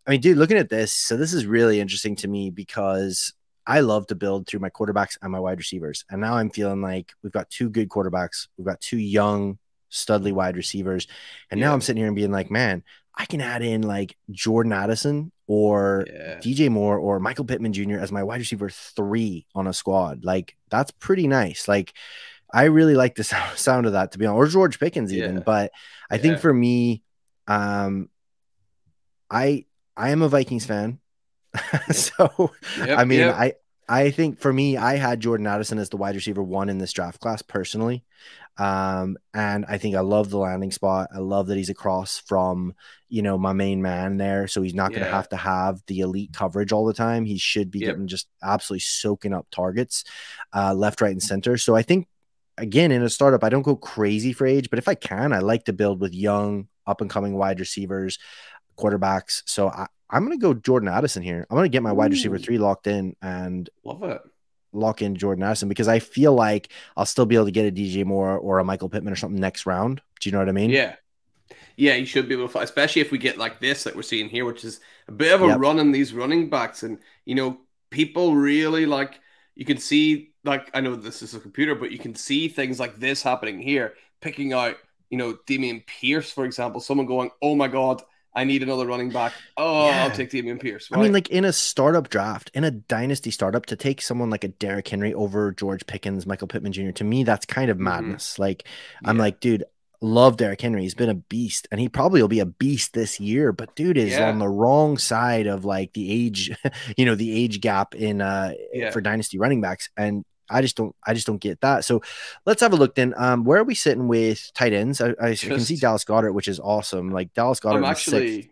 I mean, dude, looking at this, so this is really interesting to me because I love to build through my quarterbacks and my wide receivers. And now I'm feeling like we've got two good quarterbacks. We've got two young, studly wide receivers. And now I'm sitting here and being like, man, I can add in like Jordan Addison or DJ Moore or Michael Pittman Jr. as my wide receiver 3 on a squad. Like that's pretty nice. Like I really like the sound of that, to be honest, or George Pickens even. But I think for me, I am a Vikings fan. So, I think for me, I had Jordan Addison as the wide receiver 1 in this draft class personally. And I think I love the landing spot. I love that he's across from, my main man there. So he's not going to have the elite coverage all the time. He should be getting just absolutely soaking up targets, left, right, and center. So I think again, in a startup, I don't go crazy for age, but if I can, I like to build with young, up and coming wide receivers, quarterbacks. So I'm going to go Jordan Addison here. I'm going to get my wide receiver Ooh, 3 locked in and love it. lock in Jordan Addison because I feel like I'll still be able to get a DJ Moore or a Michael Pittman or something next round. Do you know what I mean? Yeah. Yeah, you should be able to fight, especially if we get like this that we're seeing here, which is a bit of a Yep. run in these running backs. And, people really like, you can see, like, I know this is a computer, but you can see things like this happening here, picking out, Damian Pierce, for example, someone going, oh my God, I need another running back. Oh, I'll Yeah. take Damian Pierce, I mean, right? like in a startup draft, in a dynasty startup, to take someone like a Derrick Henry over George Pickens, Michael Pittman Jr., to me, that's kind of Mm-hmm. madness. Like, I'm Yeah. like, dude, love Derrick Henry. He's been a beast, and he probably will be a beast this year, but dude is on Yeah. the wrong side of like the age, the age gap in Yeah. for dynasty running backs. And I just don't get that. So let's have a look then. Where are we sitting with tight ends? I can see Just, Dallas Goddard, which is awesome. Like Dallas I'm Goddard in the sixth. actually,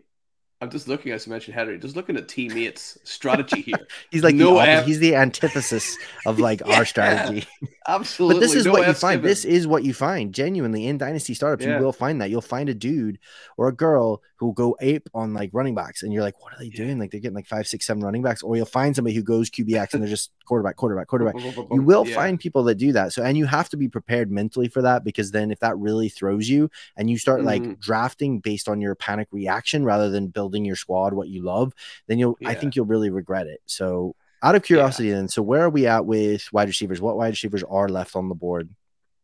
I'm just looking, as you mentioned, Henry, just looking at teammates' strategy here. He's like the No opposite. F. He's the antithesis of like our Yeah, strategy. But this absolutely. is No what you F's find. given. This is what you find genuinely in dynasty startups. You Yeah. will find that you'll find a dude or a girl who go ape on like running backs, and you're like, what are they Yeah. doing? Like they're getting like 5, 6, 7 running backs, or you'll find somebody who goes QBX and they're just quarterback, quarterback, Boom, quarterback. boom, boom, boom, You boom. will Yeah. find people that do that. So, and you have to be prepared mentally for that because then if that really throws you and you start like Hmm. drafting based on your panic reaction rather than building your squad what you love, then I Yeah. think you'll really regret it. So out of Yeah. curiosity then, so where are we at with wide receivers? What wide receivers are left on the board?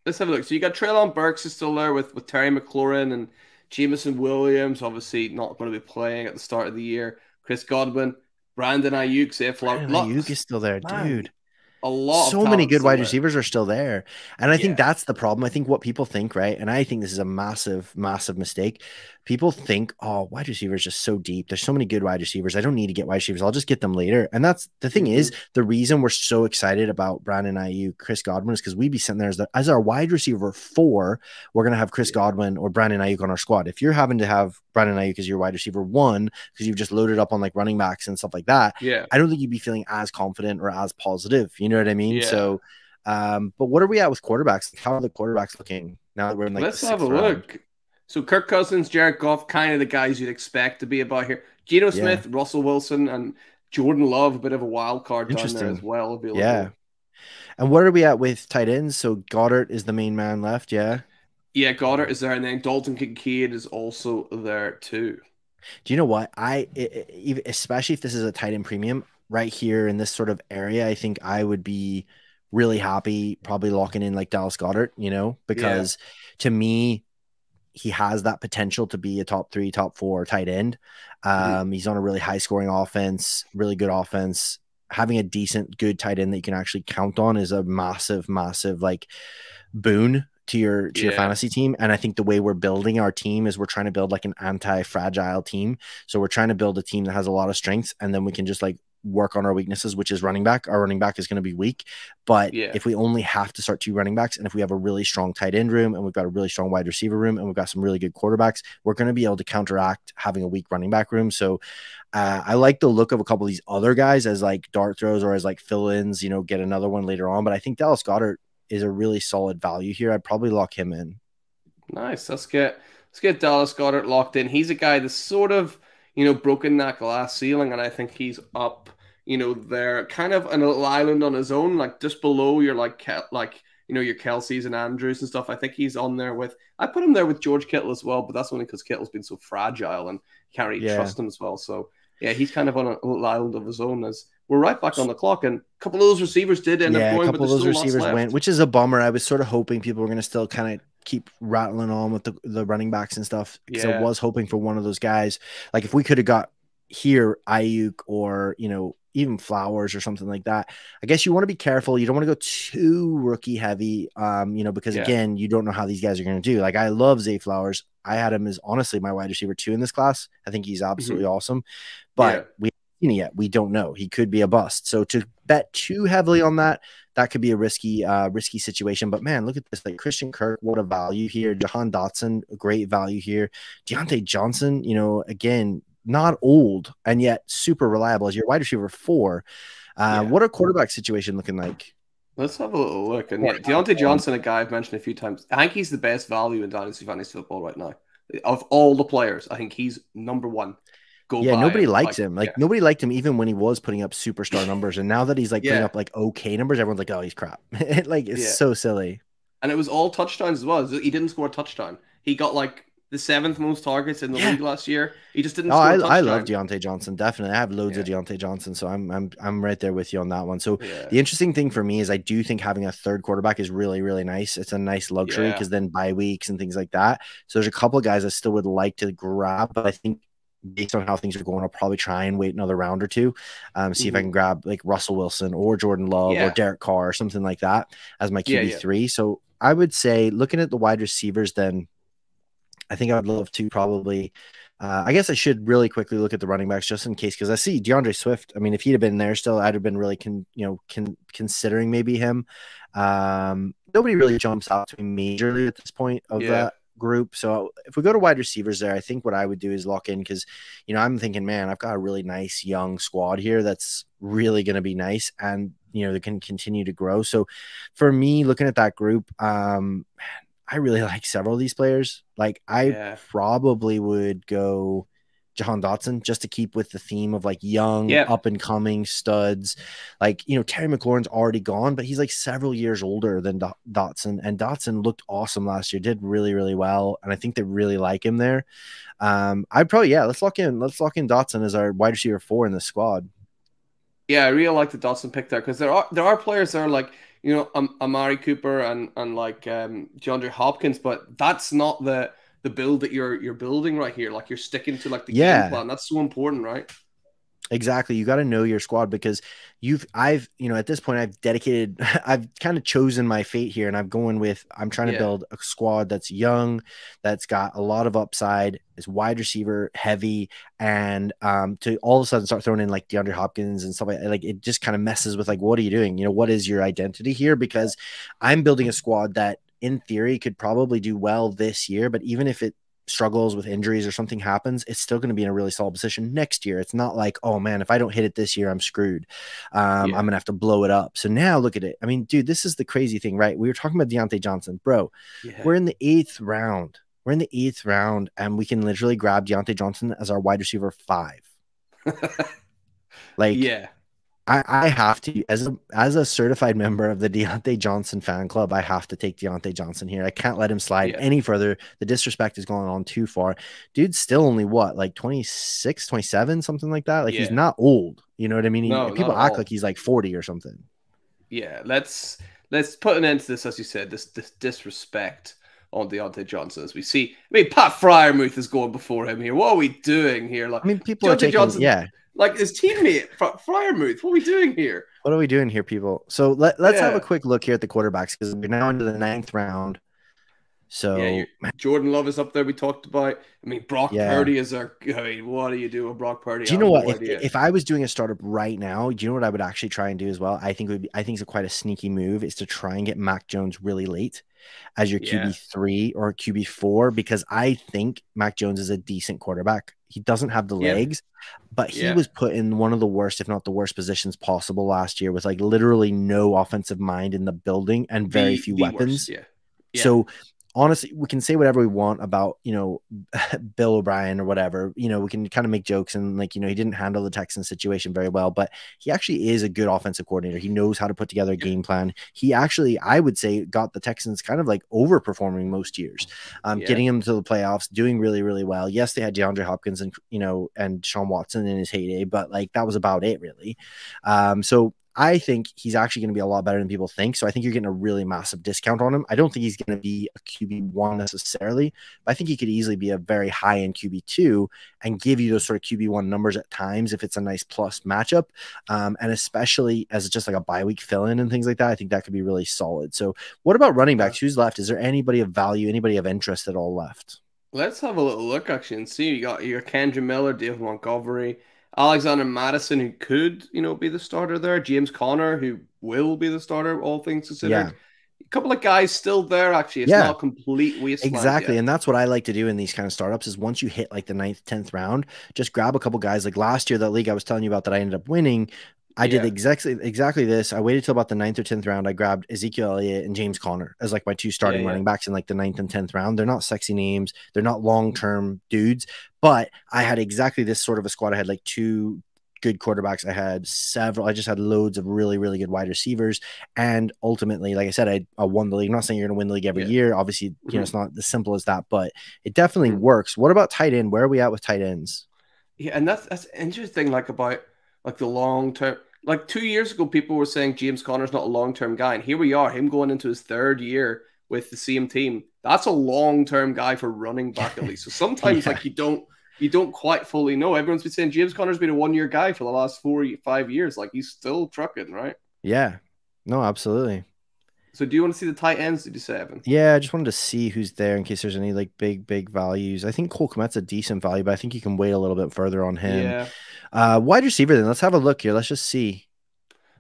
Let's have a look. So you got Treylon Burks is still there with Terry McLaurin and Jameson Williams, obviously not going to be playing at the start of the year. Chris Godwin, Brandon Ayuk, Zay Flower. Brandon Ayuk is Lots, still there, man, dude. a lot of So many talent good still wide there. receivers are still there. And I think Yeah. that's the problem. I think what people think, right? And I think this is a massive, massive mistake. People think, oh, wide receiver is just so deep. There's so many good wide receivers. I don't need to get wide receivers. I'll just get them later. And that's the thing is, Hmm. the reason we're so excited about Brandon Ayuk, Chris Godwin is because we'd be sitting there as our wide receiver 4, we're going to have Chris Yeah. Godwin or Brandon Ayuk on our squad. If you're having to have Brandon Ayuk as your wide receiver 1, because you've just loaded up on like running backs and stuff like that, Yeah. I don't think you'd be feeling as confident or as positive. You know what I mean? Yeah. So, but what are we at with quarterbacks? How are the quarterbacks looking now that we're in like the Let's have a 6th round? look. So Kirk Cousins, Jared Goff, kind of the guys you'd expect to be about here. Geno Yeah, Smith, Russell Wilson, and Jordan Love, a bit of a wild card down there as interesting. well Yeah. available. And what are we at with tight ends? So Goddard is the main man left. Yeah. Yeah, Goddard is there, and then Dalton Kincaid is also there too. Do you know what? Especially if this is a tight end premium right here in this sort of area, I think I would be really happy probably locking in like Dallas Goddard, Yeah. because to me, he has that potential to be a top 3, top 4 tight end. Mhm. He's on a really high scoring offense, really good offense. Having a decent, good tight end that you can actually count on is a massive, massive like boon to your Yeah. fantasy team. And I think the way we're building our team is we're trying to build like an anti-fragile team. So we're trying to build a team that has a lot of strengths, and then we can just like work on our weaknesses, which is running back. Our running back is going to be weak. But Yeah. if we only have to start 2 running backs, and if we have a really strong tight end room and we've got a really strong wide receiver room and we've got some really good quarterbacks, we're going to be able to counteract having a weak running back room. So I like the look of a couple of these other guys as like dart throws or as like fill-ins, get another one later on. But I think Dallas Goddard is a really solid value here. I'd probably lock him in. Nice. Let's get Dallas Goddard locked in. He's a guy that's sort of, broken that glass ceiling, and I think he's up, there kind of on a little island on his own, like just below your your Kelseys and Andrews and stuff. I think he's on there with I put him there with George Kittle as well, but that's only because Kittle's been so fragile and you can't really Yeah. trust him as well. So yeah, he's kind of on a little island of his own as we're right back on the clock. And a couple of those receivers did end up Yeah, a going, but couple of there's those still lots receivers went, left. which is a bummer. I was sort of hoping people were going to still kind of keep rattling on with the running backs and stuff because I Yeah. was hoping for one of those guys. Like if we could have got here Ayuk or, even Flowers or something like that. I guess you want to be careful. You don't want to go too rookie heavy, because Yeah. again, you don't know how these guys are going to do. Like I love Zay Flowers. I had him as honestly my wide receiver 2 in this class. I think he's absolutely Mhm. awesome, Yeah. but we haven't seen it yet. We don't know. He could be a bust. So to bet too heavily on that could be a risky situation. But man, look at this. Like Christian Kirk, what a value here. Jahan Dotson, a great value here. Deontay Johnson, again, not old and yet super reliable as your wide receiver 4. Yeah. What a quarterback situation looking like? Let's have a little look. And Or yeah, young Deontay talent. Johnson, a guy I've mentioned a few times. I think he's the best value in Dynasty Fantasy Football right now. Of all the players, I think he's number one. Go Yeah, buy nobody him. likes Like, him. yeah. Like nobody liked him even when he was putting up superstar numbers. And now that he's like putting Yeah. up like okay numbers, everyone's like, oh, he's crap. Like it's Yeah. so silly. And it was all touchdowns as well. He didn't score a touchdown. He got like the seventh most targets in the Yeah. league last year. He just didn't Oh, score a I love touchdown. Deontay Johnson. Definitely. I have loads of Yeah. Deontay Johnson. So I'm right there with you on that one. So Yeah. the interesting thing for me is I do think having a third quarterback is really, really nice. It's a nice luxury Yeah. because then bye weeks and things like that. So there's a couple of guys I still would like to grab, but I think based on how things are going, I'll probably try and wait another round or two. See if I Hmm. can grab like Russell Wilson or Jordan Love or Yeah. Derek Carr or something like that as my Yeah. Yeah. QB3. So I would say looking at the wide receivers, then I think I would love to probably. I guess I should really quickly look at the running backs just in case, because I see DeAndre Swift. I mean, if he'd have been there still, I'd have been really considering maybe him. Nobody really jumps out to me majorly at this point of Yeah. that group. So if we go to wide receivers there, I think what I would do is lock in because, I'm thinking, man, I've got a really nice young squad here that's really going to be nice and, they can continue to grow. So for me, looking at that group, I really like several of these players. Like I Yeah. probably would go Jahan Dotson just to keep with the theme of like young, Yeah. up and coming studs. Like, Terry McLaurin's already gone, but he's like several years older than Dotson. And Dotson looked awesome last year, did really, really well. And I think they really like him there. I'd probably, let's lock in Dotson as our wide receiver 4 in the squad. Yeah, I really like the Dotson pick there because there are players that are like Amari Cooper and like DeAndre Hopkins, but that's not the build that you're building right here. Like you're sticking to like the game Yeah. plan. That's so important, right? Exactly. You got to know your squad because I've at this point, I've dedicated, I've kind of chosen my fate here and I'm trying to Yeah, build a squad that's young, that's got a lot of upside, is wide receiver heavy. And to all of a sudden start throwing in like DeAndre Hopkins and stuff like it just kind of messes with like, what are you doing? What is your identity here? Because I'm building a squad that in theory could probably do well this year, but even if it struggles with injuries or something happens, it's still going to be in a really solid position next year. It's not like, oh man, if I don't hit it this year, I'm screwed. I'm yeah, going to have to blow it up. So now look at it. I mean, dude, this is the crazy thing, right? We were talking about Deontay Johnson, bro. yeah, We're in the 8th round. We're in the 8th round, and we can literally grab Deontay Johnson as our wide receiver 5. Like, yeah, I have to, as a certified member of the Deontay Johnson fan club, I have to take Deontay Johnson here. I can't let him slide yeah. any further. The disrespect is going on too far. Dude's still only what, like 26, 27, something like that. Like he's Yeah. not old. You know what I mean? No, not People at act like all. he's like 40 or something. Yeah, let's put an end to this, as you said, this disrespect on Deontay Johnson as we see. I mean, Pat Fryermuth is going before him here. What are we doing here? Like I mean, people are Deontay taking, Johnson, yeah. like his teammate Fryermuth. What are we doing here? What are we doing here, people? So let's have a Yeah. quick look here at the quarterbacks because we're now into the 9th round. Yeah, So Jordan Love is up there. We talked about. I mean, Brock yeah. Purdy is our. I mean, what do you do with Brock Purdy? Do I you know have what? no idea. If I was doing a startup right now, do you know what I would actually try and do as well? I think it's quite a sneaky move is to try and get Mac Jones really late as your Yeah, QB3 or QB4 because I think Mac Jones is a decent quarterback. He doesn't have the yeah, legs, but he yeah. was put in one of the worst, if not the worst, positions possible last year with like literally no offensive mind in the building and very few The worst. weapons. Yeah, yeah, So honestly, we can say whatever we want about, Bill O'Brien or whatever, we can kind of make jokes and like, he didn't handle the Texans situation very well, but he actually is a good offensive coordinator. He knows how to put together a yeah, game plan. He actually, I would say, got the Texans kind of like overperforming most years, yeah, getting them to the playoffs, doing really, really well. Yes, they had DeAndre Hopkins and Sean Watson in his heyday, but like that was about it really. So I think he's actually going to be a lot better than people think. So I think you're getting a really massive discount on him. I don't think he's going to be a QB1 necessarily, but I think he could easily be a very high end QB2 and give you those sort of QB1 numbers at times if it's a nice plus matchup. And especially as just like a bye week fill in and things like that, I think that could be really solid. So what about running backs? Who's left? Is there anybody of value, anybody of interest at all left? Let's have a little look actually and see. You got your Kendra Miller, Dave Montgomery, Alexander Madison, who could, be the starter there. James Conner, who will be the starter, all things Yeah. considered. A couple of guys still there, actually. It's Yeah. not a complete wasteland Exactly. yet. And that's what I like to do in these kind of startups is once you hit like the 9th, 10th round, just grab a couple guys like last year, that league I was telling you about that I ended up winning. I did exactly this. I waited till about the ninth or 10th round. I grabbed Ezekiel Elliott and James Conner as like my two starting running backs in like the ninth and 10th round. They're not sexy names. They're not long-term dudes, but I had exactly this sort of a squad. I had like two good quarterbacks. I just had loads of really, really good wide receivers. And ultimately, like I said, I won the league. I'm not saying you're going to win the league every year. Obviously, you know, it's not as simple as that, but it definitely works. What about tight end? Where are we at with tight ends? Yeah, and that's interesting. Like about like the long term. Like 2 years ago, people were saying James Conner's not a long term guy, and here we are, him going into his third year with the same team. That's a long term guy for running back at least. So sometimes like you don't quite fully know. Everyone's been saying James Conner's been a 1 year guy for the last 4 5 years. Like he's still trucking, right? Yeah, no, absolutely. So do you want to see the tight ends? Did you say, Evan? Yeah, I just wanted to see who's there in case there's any like big values. I think Cole Kmet's a decent value, but I think you can wait a little bit further on him. Yeah. Wide receiver then. Let's have a look here. Let's just see.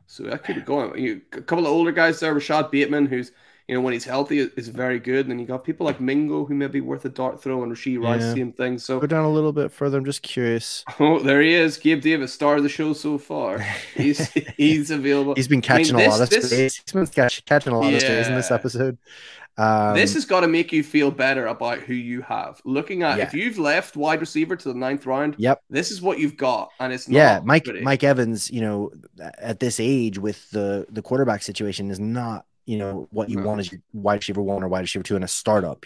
So I keep it going. A couple of older guys there, Rashad Bateman, who's when he's healthy is very good. And then you got people like Mingo who may be worth a dart throw, and Rasheed Rice, Yeah. same thing. So Go down a little bit further. I'm just curious. oh, there he is, Gabe Davis, star of the show so far. He's available. He's been catching a lot of strays. He's been catching a lot of strays in this episode. This has got to make you feel better about who you have. Looking at if you've left wide receiver to the ninth round, this is what you've got, and it's not Mike Evans. You know, at this age with the quarterback situation is not what you want as your wide receiver 1 or wide receiver 2 in a startup.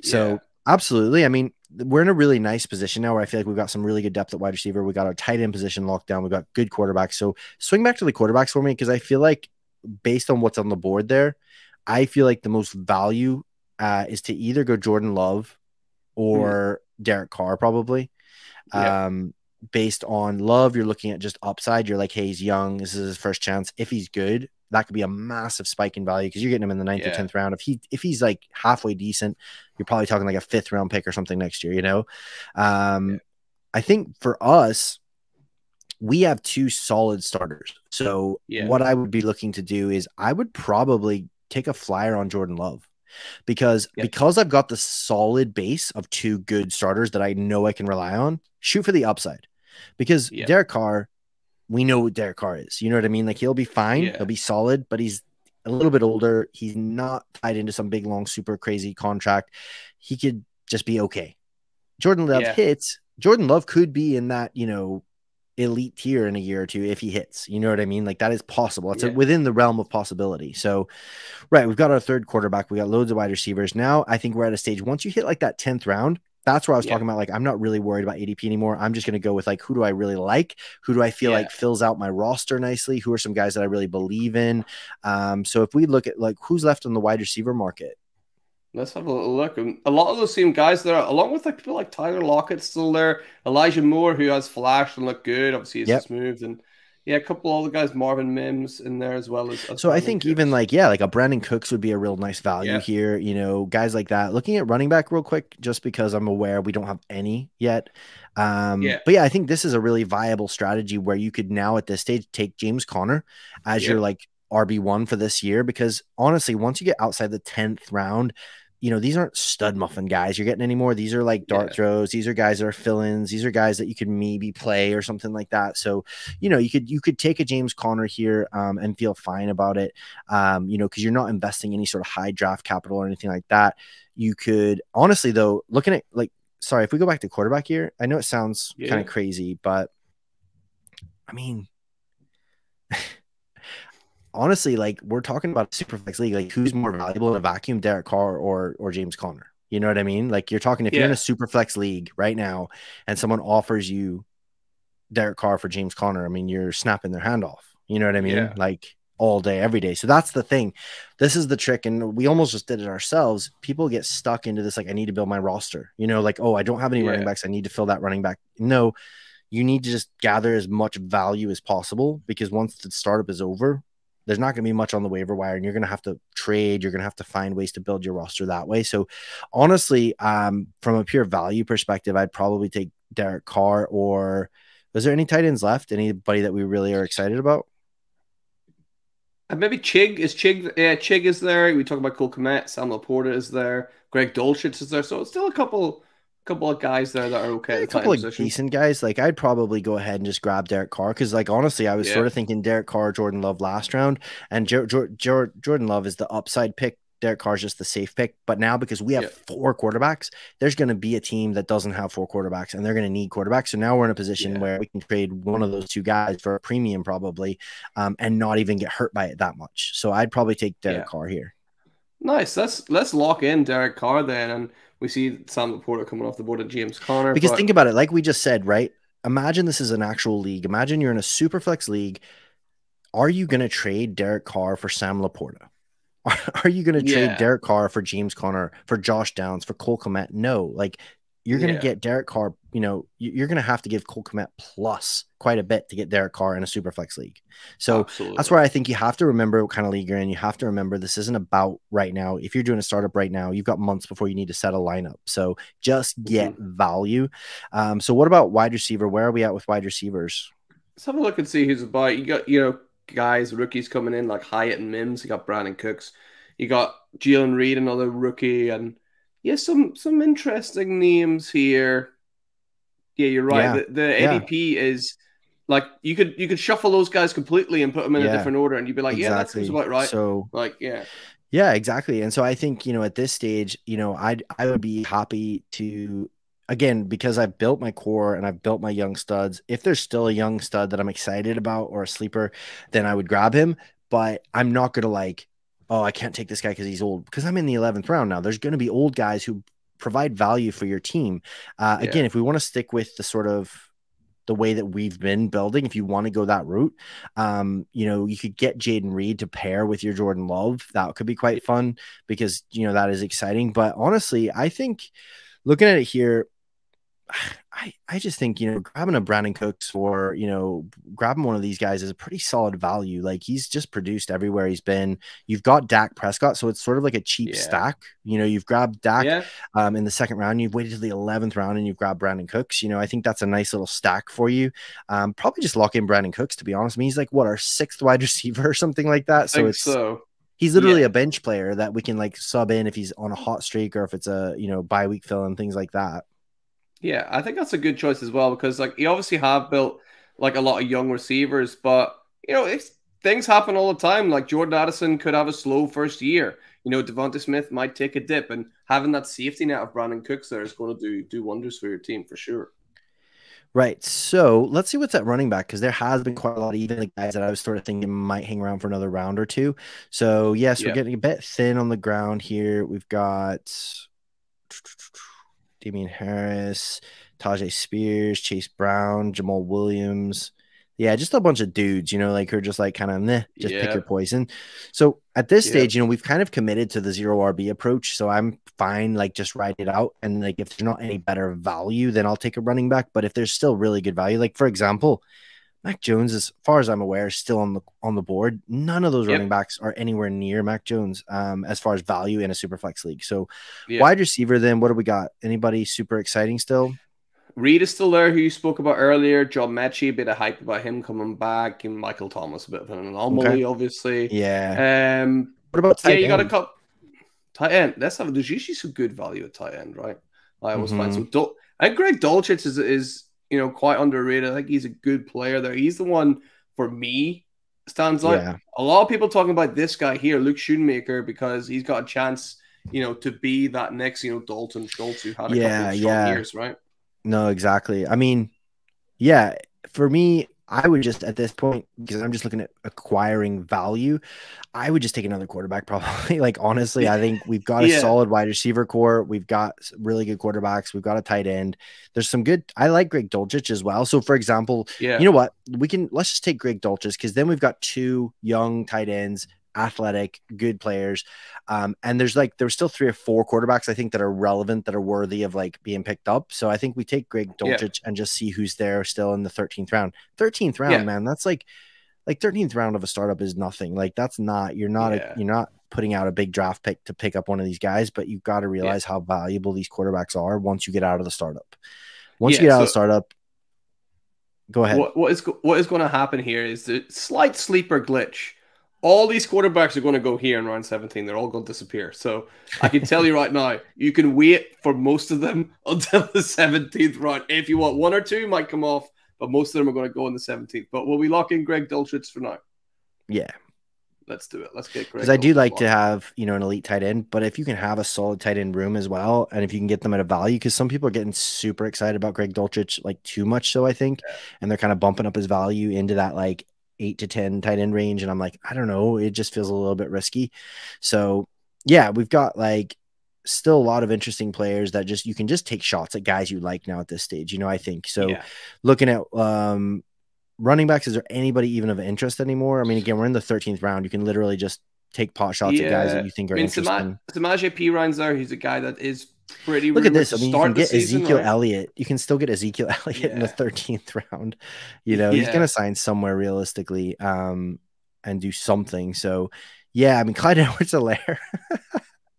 So absolutely. I mean, we're in a really nice position now where I feel like we've got some really good depth at wide receiver. We got our tight end position locked down. We've got good quarterbacks. So swing back to the quarterbacks for me because I feel like based on what's on the board there. I feel like the most value is to either go Jordan Love or Derek Carr, probably. Based on Love, you're looking at just upside. You're like, hey, he's young. This is his first chance. If he's good, that could be a massive spike in value because you're getting him in the 9th or 10th round. If he's like halfway decent, you're probably talking like a 5th round pick or something next year, I think for us, we have 2 solid starters. So what I would be looking to do is I would probably take a flyer on Jordan Love because I've got the solid base of 2 good starters that I know I can rely on. Shoot for the upside because Derek Carr, we know what Derek Carr is. You know what I mean? Like he'll be fine. He'll be solid, but he's a little bit older. He's not tied into some big, long, super crazy contract. He could just be okay. Jordan Love hits. Jordan Love could be in that, elite tier in a year or 2 if he hits. You know what I mean? Like that is possible. It's within the realm of possibility. So, we've got our 3rd quarterback. We got loads of wide receivers. Now I think we're at a stage once you hit like that 10th round, that's where I was talking about. Like, I'm not really worried about ADP anymore. I'm just going to go with like, who do I really like? Who do I feel like fills out my roster nicely? Who are some guys that I really believe in? So if we look at like who's left on the wide receiver market, let's have a look. A lot of those same guys there, along with like people like Tyler Lockett still there, Elijah Moore, who has flashed and looked good. Obviously, he's smooth, and a couple of other guys, Marvin Mims in there as well as. So I think even like like a Brandon Cooks would be a real nice value here. Guys like that. Looking at running back real quick, just because I'm aware we don't have any yet. But I think this is a really viable strategy where you could now at this stage take James Conner as your like RB1 for this year, because honestly, once you get outside the 10th round, these aren't stud muffin guys you're getting anymore. These are like dart throws. These are guys that are fill-ins. These are guys that you could maybe play or something like that. So, you could take a James Conner here and feel fine about it. Because you're not investing any sort of high draft capital or anything like that. You could honestly though, looking at like, sorry, if we go back to quarterback here, I know it sounds kind of crazy, but I mean, honestly, like we're talking about a Superflex league, like who's more valuable in a vacuum, Derek Carr or James Conner? You know what I mean? Like you're talking, if you're in a Superflex league right now and someone offers you Derek Carr for James Conner, I mean, you're snapping their hand off. You know what I mean? Like all day, every day. So that's the thing. This is the trick. And we almost just did it ourselves. People get stuck into this, like, I need to build my roster, like, oh, I don't have any running backs. I need to fill that running back. No, you need to just gather as much value as possible, because once the startup is over, there's not going to be much on the waiver wire, and you're going to have to trade. You're going to have to find ways to build your roster that way. So honestly, from a pure value perspective, I'd probably take Derek Carr. Or is there any tight ends left? Anybody that we really are excited about? Maybe Chig is Chig. Yeah, Chig is there. We talk about Cole Kmet. Sam Laporta is there. Greg Dolchitz is there. So it's still a couple couple of guys there that are okay at A the tight couple end of position. decent guys. Like I'd probably go ahead and just grab Derek Carr because, like, honestly, I was Yeah, sort of thinking Derek Carr, Jordan Love last round, and Jordan Love is the upside pick. Derek Carr is just the safe pick. But now because we have yeah, four quarterbacks, there's going to be a team that doesn't have four quarterbacks, and they're going to need quarterbacks. So now we're in a position yeah. where we can trade one of those two guys for a premium probably, and not even get hurt by it that much. So I'd probably take Derek Yeah. Carr here. Nice. Let's lock in Derek Carr then, and we see Sam Laporta coming off the board and James Conner. Because think But about it, like we just said, right? Imagine this is an actual league. Imagine you're in a Superflex league. Are you going to trade Derek Carr for Sam Laporta? Are you going to trade yeah, Derek Carr for James Conner, for Josh Downs, for Cole Kmet? No, like you're going to yeah, get Derek Carr. You know, you're going to have to give Cole Kmet plus quite a bit to get Derek Carr in a Superflex league. So that's absolutely. where I think you have to remember what kind of league you're in. You have to remember this isn't about right now. If you're doing a startup right now, you've got months before you need to set a lineup. So just get Mhm. value. So what about wide receiver? Where are we at with wide receivers? Let's have a look and see who's about. You got guys, rookies coming in like Hyatt and Mims. You got Brandon Cooks. You got Jalen Reed, another rookie, and yeah, some interesting names here. Yeah, you're right. Yeah, The yeah, ADP is like you could shuffle those guys completely and put them in a yeah, different order, and you'd be like, yeah, that seems exactly. about right. So Like, yeah, yeah, exactly. And so I think, at this stage, I would be happy to, again, because I've built my core and I've built my young studs. If there's still a young stud that I'm excited about or a sleeper, then I would grab him. But I'm not gonna like, oh, I can't take this guy because he's old. Because I'm in the 11th round now. There's gonna be old guys who provide value for your team. yeah, Again, if we want to stick with the way that we've been building, if you want to go that route, you could get Jaden Reed to pair with your Jordan Love. That could be quite fun because, that is exciting. But honestly, I think looking at it here, I just think, grabbing a Brandon Cooks or, grabbing one of these guys is a pretty solid value. Like he's just produced everywhere he's been. You've got Dak Prescott, so it's sort of like a cheap yeah, stack. You've grabbed Dak yeah. in the second round. You've waited to the 11th round and you've grabbed Brandon Cooks. I think that's a nice little stack for you. Probably just lock in Brandon Cooks, to be honest. I mean, he's like, what, our sixth wide receiver or something like I that. So think so. he's literally Yeah, a bench player that we can like sub in if he's on a hot streak or if it's a, bye week fill and things like that. yeah. I think that's a good choice as well because like you obviously have built like a lot of young receivers, but it's things happen all the time. Like Jordan Addison could have a slow first year. Devonta Smith might take a dip, and having that safety net of Brandon Cooks there is going to do wonders for your team for sure. Right. So let's see what's at running back because there has been quite a lot of even the guys that I was sort of thinking might hang around for another round or two. So yes, we're Yeah, getting a bit thin on the ground here. We've got Damian Harris, Tajay Spears, Chase Brown, Jamal Williams. Yeah, just a bunch of dudes, like who are just like kind of just pick yeah, your poison. So at this yeah, stage, we've kind of committed to the zero RB approach. So I'm fine, like just ride it out. And like if there's not any better value, then I'll take a running back. But if there's still really good value, like for example, Mac Jones, as far as I'm aware, is still on the board. None of those running yep, backs are anywhere near Mac Jones as far as value in a super flex league. So yeah. wide receiver, then what do we got? Anybody super exciting still? Reed is still there, who you spoke about earlier. John Mechie, a bit of hype about him coming back, and Michael Thomas, a bit of an Okay. anomaly, obviously. Yeah. What about Yeah, tight you got a end? couple tight end. There's usually some good value at tight end, right? I always find Mm-hmm. some. I think Greg Dulcich is quite underrated. I think he's a good player there. He's the one for me stands out. Yeah. A lot of people talking about this guy here, Luke Schoonmaker, because he's got a chance, to be that next, Dalton Schultz who had a couple Yeah. of strong Yeah. years, right? No, exactly. I mean, yeah, for me, I would just at this point, because I'm just looking at acquiring value, I would just take another quarterback probably. Like honestly, I think we've got a Yeah, solid wide receiver core. We've got really good quarterbacks. We've got a tight end. There's some good. I like Greg Dulcich as well. So for example, you yeah, know what? Let's just take Greg Dulcich because then we've got two young tight ends, athletic, good players. And there's still three or four quarterbacks I think that are relevant, that are worthy of like being picked up. So I think we take Greg yeah, Dulcich and just see who's there still in the 13th round. 13th round, yeah, man. That's like 13th round of a startup is nothing. Like that's not, yeah, you're not putting out a big draft pick to pick up one of these guys, but you've got to yeah, realize how valuable these quarterbacks are once you get out of the startup. Once you yeah. get out of the So startup, go ahead. what is going to happen here is the slight sleeper glitch all these quarterbacks are going to go here in round 17. They're all going to disappear. So I can tell you right now, you can wait for most of them until the 17th round. If you want, one or two might come off, but most of them are going to go in the 17th. But will we lock in Greg Dulcich for now? Yeah. Let's do it. Let's get Greg. Because I do like to have, you know, an elite tight end, but if you can have a solid tight end room as well, and if you can get them at a value, because some people are getting super excited about Greg Dulcich, like too much so, I think, and they're kind of bumping up his value into that like 8 to 10 tight end range. And I'm like, I don't know, it just feels a little bit risky. So yeah, we've got like still a lot of interesting players that just you can just take shots at guys you like now at this stage, you know, I think. So looking at running backs, is there anybody even of interest anymore? I mean, again, we're in the 13th round. You can literally just take pot shots at guys that you think are interesting. Samaje Perine there, he's a guy that is pretty. Look at this. I mean, you can get Ezekiel Elliott. You can still get Ezekiel Elliott in the 13th round. You know, he's going to sign somewhere realistically and do something. So, yeah, I mean, Clyde Edwards-Helaire.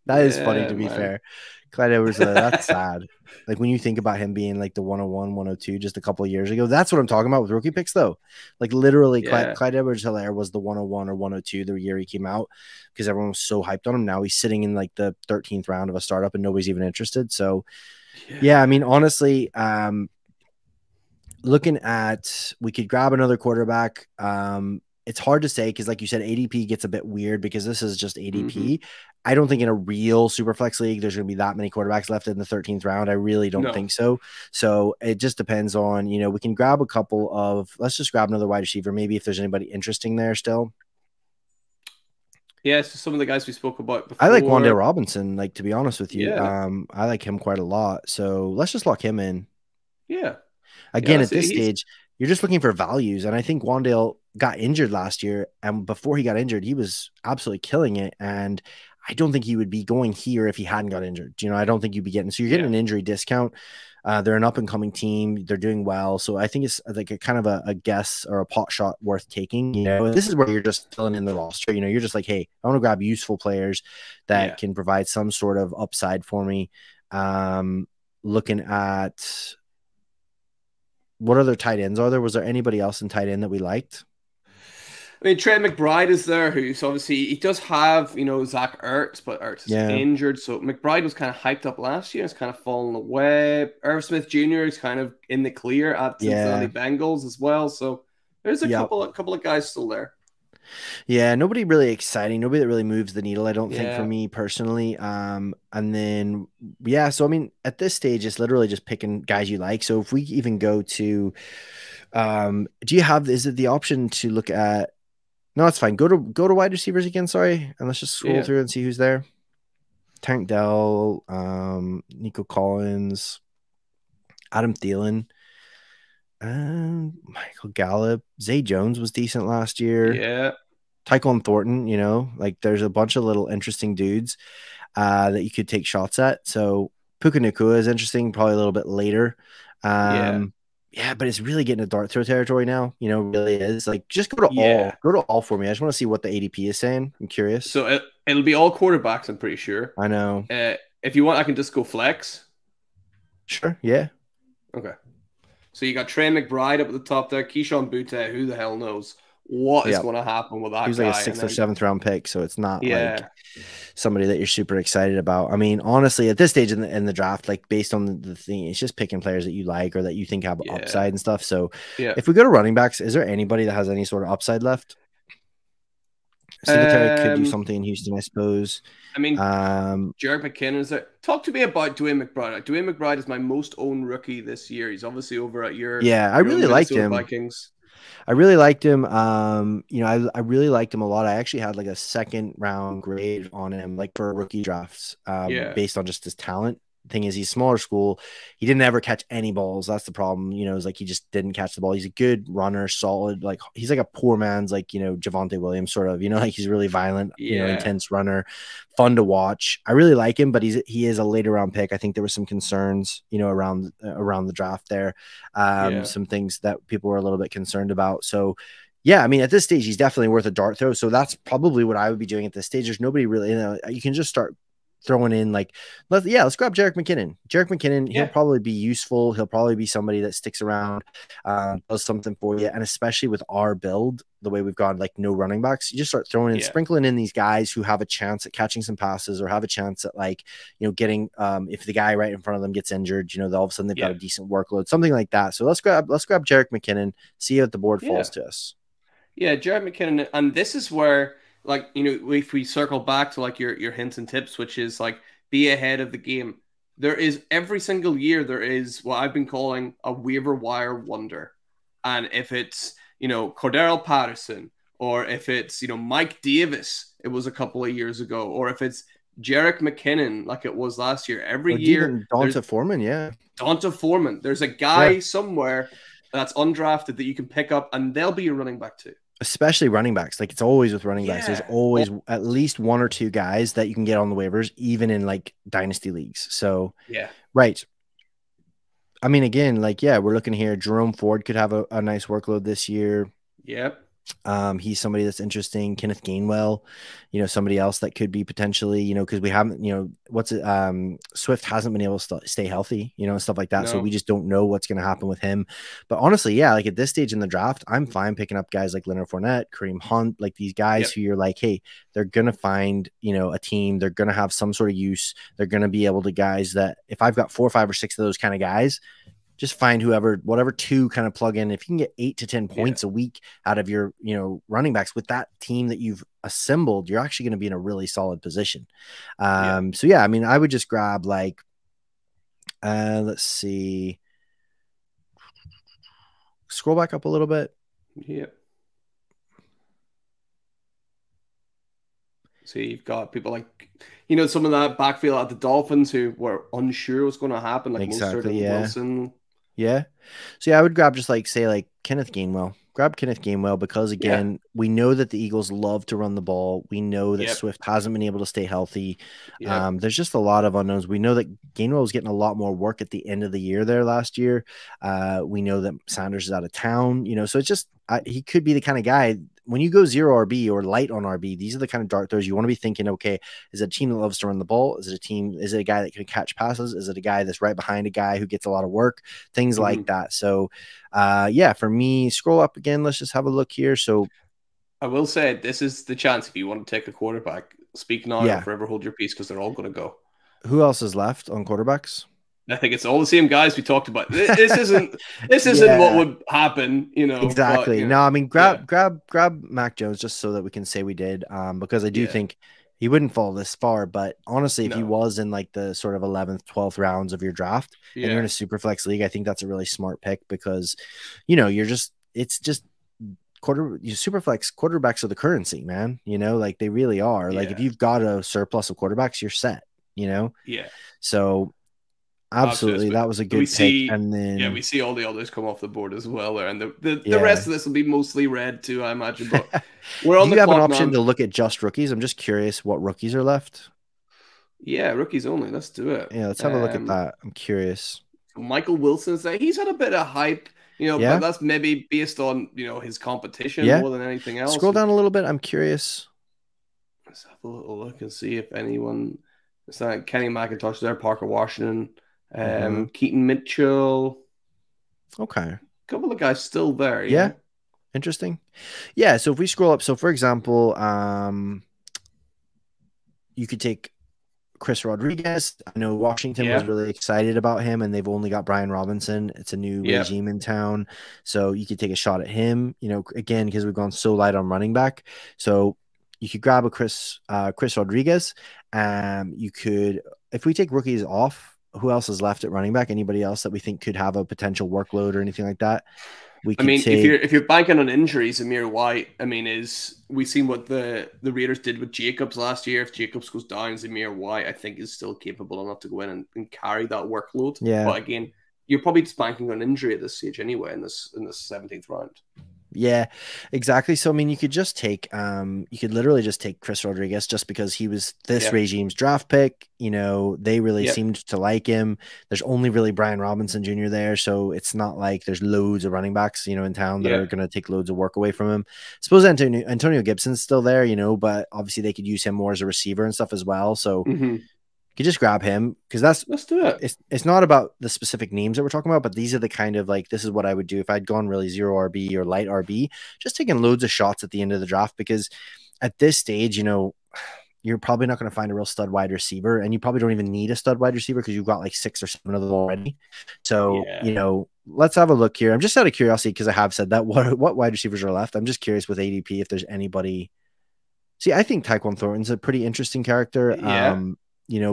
That is funny, to be fair. Clyde Edwards-Helaire, that's sad. Like when you think about him being like the 101, 102 just a couple of years ago, that's what I'm talking about with rookie picks, though. Like literally, Clyde Edwards-Helaire was the 101 or 102 the year he came out because everyone was so hyped on him. Now he's sitting in like the 13th round of a startup and nobody's even interested. So, yeah, I mean, honestly, looking at, we could grab another quarterback. It's hard to say because, like you said, ADP gets a bit weird because this is just ADP. I don't think in a real Superflex league there's going to be that many quarterbacks left in the 13th round. I really don't think so. So it just depends on, you know, we can grab a couple of, let's just grab another wide receiver, maybe if there's anybody interesting there still. Yeah, so some of the guys we spoke about before. I like Wan'Dale Robinson, like, to be honest with you. I like him quite a lot. So let's just lock him in. Yeah. Again, at this stage, you're just looking for values. And I think Wan'Dale got injured last year. And before he got injured, he was absolutely killing it. And I don't think he would be going here if he hadn't got injured. You know, I don't think you'd be getting, so you're getting an injury discount. They're an up and coming team. They're doing well. So I think it's like a kind of a guess or a pot shot worth taking. You know, this is where you're just filling in the roster. You know, you're just like, hey, I want to grab useful players that can provide some sort of upside for me. Looking at what other tight ends are there? Was there anybody else in tight end that we liked? I mean, Trey McBride is there, who's obviously, he does have, you know, Zach Ertz, but Ertz is injured. So McBride was kind of hyped up last year. It's kind of fallen away. Irv Smith Jr. is kind of in the clear at Cincinnati Bengals as well. So there's a couple of guys still there. Yeah, nobody really exciting. Nobody that really moves the needle, I don't think, for me personally. And then, so I mean, at this stage, it's literally just picking guys you like. So if we even go to, do you have, is it the option to look at, no, it's fine. Go to wide receivers again, sorry. And let's just scroll through and see who's there. Tank Dell, Nico Collins, Adam Thielen, Michael Gallup. Zay Jones was decent last year. Yeah. Tyquan Thornton, you know, like there's a bunch of little interesting dudes that you could take shots at. So Puka Nacua is interesting, probably a little bit later. Yeah, but it's really getting a dart throw territory now. You know, really is. Like, just go to all for me. I just want to see what the ADP is saying. I'm curious. So it'll be all quarterbacks, I'm pretty sure. I know. If you want, I can just go flex. Sure, yeah. Okay. So you got Trey McBride up at the top there. Keyshawn Butte, who the hell knows what is going to happen with that guy. He was like a 6th or 7th round pick, so it's not like somebody that you're super excited about. I mean, honestly, at this stage in the draft, like based on the thing, it's just picking players that you like or that you think have upside and stuff. So if we go to running backs, is there anybody that has any sort of upside left? Singletary could do something in Houston, I suppose. I mean, Jerick McKinnon's there. Talk to me about Dwayne McBride. Dwayne McBride is my most owned rookie this year. He's obviously over at your I really liked him. Vikings. I really liked him. You know, I really liked him a lot. I actually had like a 2nd round grade on him, like for rookie drafts, based on just his talent. Thing is, he's smaller school. He didn't ever catch any balls. That's the problem. You know, it's like he just didn't catch the ball. He's a good runner, solid. Like he's like a poor man's, like, you know, Javonte Williams sort of. You know, like he's really violent, you know, intense runner, fun to watch. I really like him, but he is a later round pick. I think there were some concerns, you know, around the draft there. Some things that people were a little bit concerned about. So yeah, I mean, at this stage, he's definitely worth a dart throw. So that's probably what I would be doing at this stage. There's nobody really, you know, you can just start throwing in like, let's grab Jerick McKinnon. Jerick McKinnon, he'll Yeah. probably be useful. He'll probably be somebody that sticks around, does something for you. And especially with our build, the way we've got like no running backs, you just start throwing in, sprinkling in these guys who have a chance at catching some passes or have a chance at like, getting, if the guy right in front of them gets injured, all of a sudden they've got a decent workload, something like that. So let's grab Jerick McKinnon, see if the board falls to us. Yeah, Jerick McKinnon, and this is where, like, if we circle back to like your hints and tips, which is like be ahead of the game. There is every single year there is what I've been calling a waiver wire wonder, and if it's Cordero Patterson, or if it's Mike Davis, it was a couple of years ago, or if it's Jerick McKinnon, like it was last year. Every year, Donta Foreman, there's a guy somewhere that's undrafted that you can pick up, and they'll be your running back too. Especially running backs. Like it's always with running backs. There's always at least one or two guys that you can get on the waivers, even in like dynasty leagues. So right. I mean, again, like, we're looking here. Jerome Ford could have a nice workload this year. Yep. He's somebody that's interesting. Kenneth Gainwell, somebody else that could be potentially, because we haven't, Swift hasn't been able to stay healthy, and stuff like that. No. So we just don't know what's going to happen with him. But honestly, like at this stage in the draft, I'm fine picking up guys like Leonard Fournette, Kareem Hunt, like these guys who you're like, hey, they're going to find, a team. They're going to have some sort of use. They're going to be able to guys that if I've got 4, 5, or 6 of those kind of guys, just find whatever two kind of plug in. If you can get 8 to 10 points a week out of your, running backs with that team that you've assembled, you're actually going to be in a really solid position. So I mean, I would just grab like, let's see, scroll back up a little bit. Yep. So you've got people like, some of that backfield at the Dolphins who were unsure what's going to happen, like Mostert and Wilson. Yeah. So I would grab just like, say, like Kenneth Gainwell. Grab Kenneth Gainwell because, again, we know that the Eagles love to run the ball. We know that Swift hasn't been able to stay healthy. There's just a lot of unknowns. We know that Gainwell was getting a lot more work at the end of the year there last year. We know that Sanders is out of town, so it's just he could be the kind of guy. When you go 0 RB or light on RB, these are the kind of dart throws you want to be thinking, okay, is it a team that loves to run the ball? Is it a guy that can catch passes? Is it a guy that's right behind a guy who gets a lot of work? Things like that. So, for me, scroll up again. Let's just have a look here. So I will say this is the chance if you want to take a quarterback, speak now or forever hold your peace because they're all going to go. Who else is left on quarterbacks? I think it's all the same guys we talked about. This isn't what would happen, Exactly. But, no, I mean, grab Mac Jones just so that we can say we did, because I do think he wouldn't fall this far. But honestly, if he was in like the sort of 11th, 12th rounds of your draft and you're in a Superflex league, I think that's a really smart pick because, it's just Superflex quarterbacks are the currency, man. Like they really are. Like if you've got a surplus of quarterbacks, you're set. So. Absolutely, that was a good pick. And then we see all the others come off the board as well there, and the rest of this will be mostly red too, I imagine. But we're on. Do you have an option to look at just rookies? I'm just curious what rookies are left. Yeah, rookies only. Let's do it. Yeah, let's have a look at that. I'm curious. Michael Wilson's there. He's had a bit of hype, but that's maybe based on his competition more than anything else. Scroll down a little bit. I'm curious. Let's have a little look and see if anyone. It's not Kenny McIntosh there, Parker Washington. Keaton Mitchell. Okay. A couple of guys still there. Yeah. Interesting. Yeah. So if we scroll up, so for example, you could take Chris Rodriguez. I know Washington was really excited about him, and they've only got Brian Robinson. It's a new regime in town. So you could take a shot at him, again, because we've gone so light on running back. So you could grab a Chris Rodriguez. You could, if we take rookies off, who else is left at running back? Anybody else that we think could have a potential workload or anything like that? If you're banking on injuries, Amir White, we've seen what the Raiders did with Jacobs last year. If Jacobs goes down, Amir White, I think, is still capable enough to go in and carry that workload. Yeah. But again, you're probably just banking on injury at this stage anyway in this 17th round. Yeah, exactly. So, I mean, you could just take, you could literally just take Chris Rodriguez just because he was this regime's draft pick. They really seemed to like him. There's only really Brian Robinson Jr. there. So it's not like there's loads of running backs, in town that are going to take loads of work away from him. I suppose Antonio Gibson's still there, but obviously they could use him more as a receiver and stuff as well. So You just grab him because that's Let's do it. it's not about the specific names that we're talking about, but these are the kind of like this is what I would do if I'd gone really zero RB or light RB, just taking loads of shots at the end of the draft because at this stage, you're probably not going to find a real stud wide receiver, and you probably don't even need a stud wide receiver because you've got like 6 or 7 of them already. So, let's have a look here. I'm just out of curiosity because I have said that what wide receivers are left. I'm just curious with ADP if there's anybody. See, I think Tyquan Thornton's a pretty interesting character. Yeah.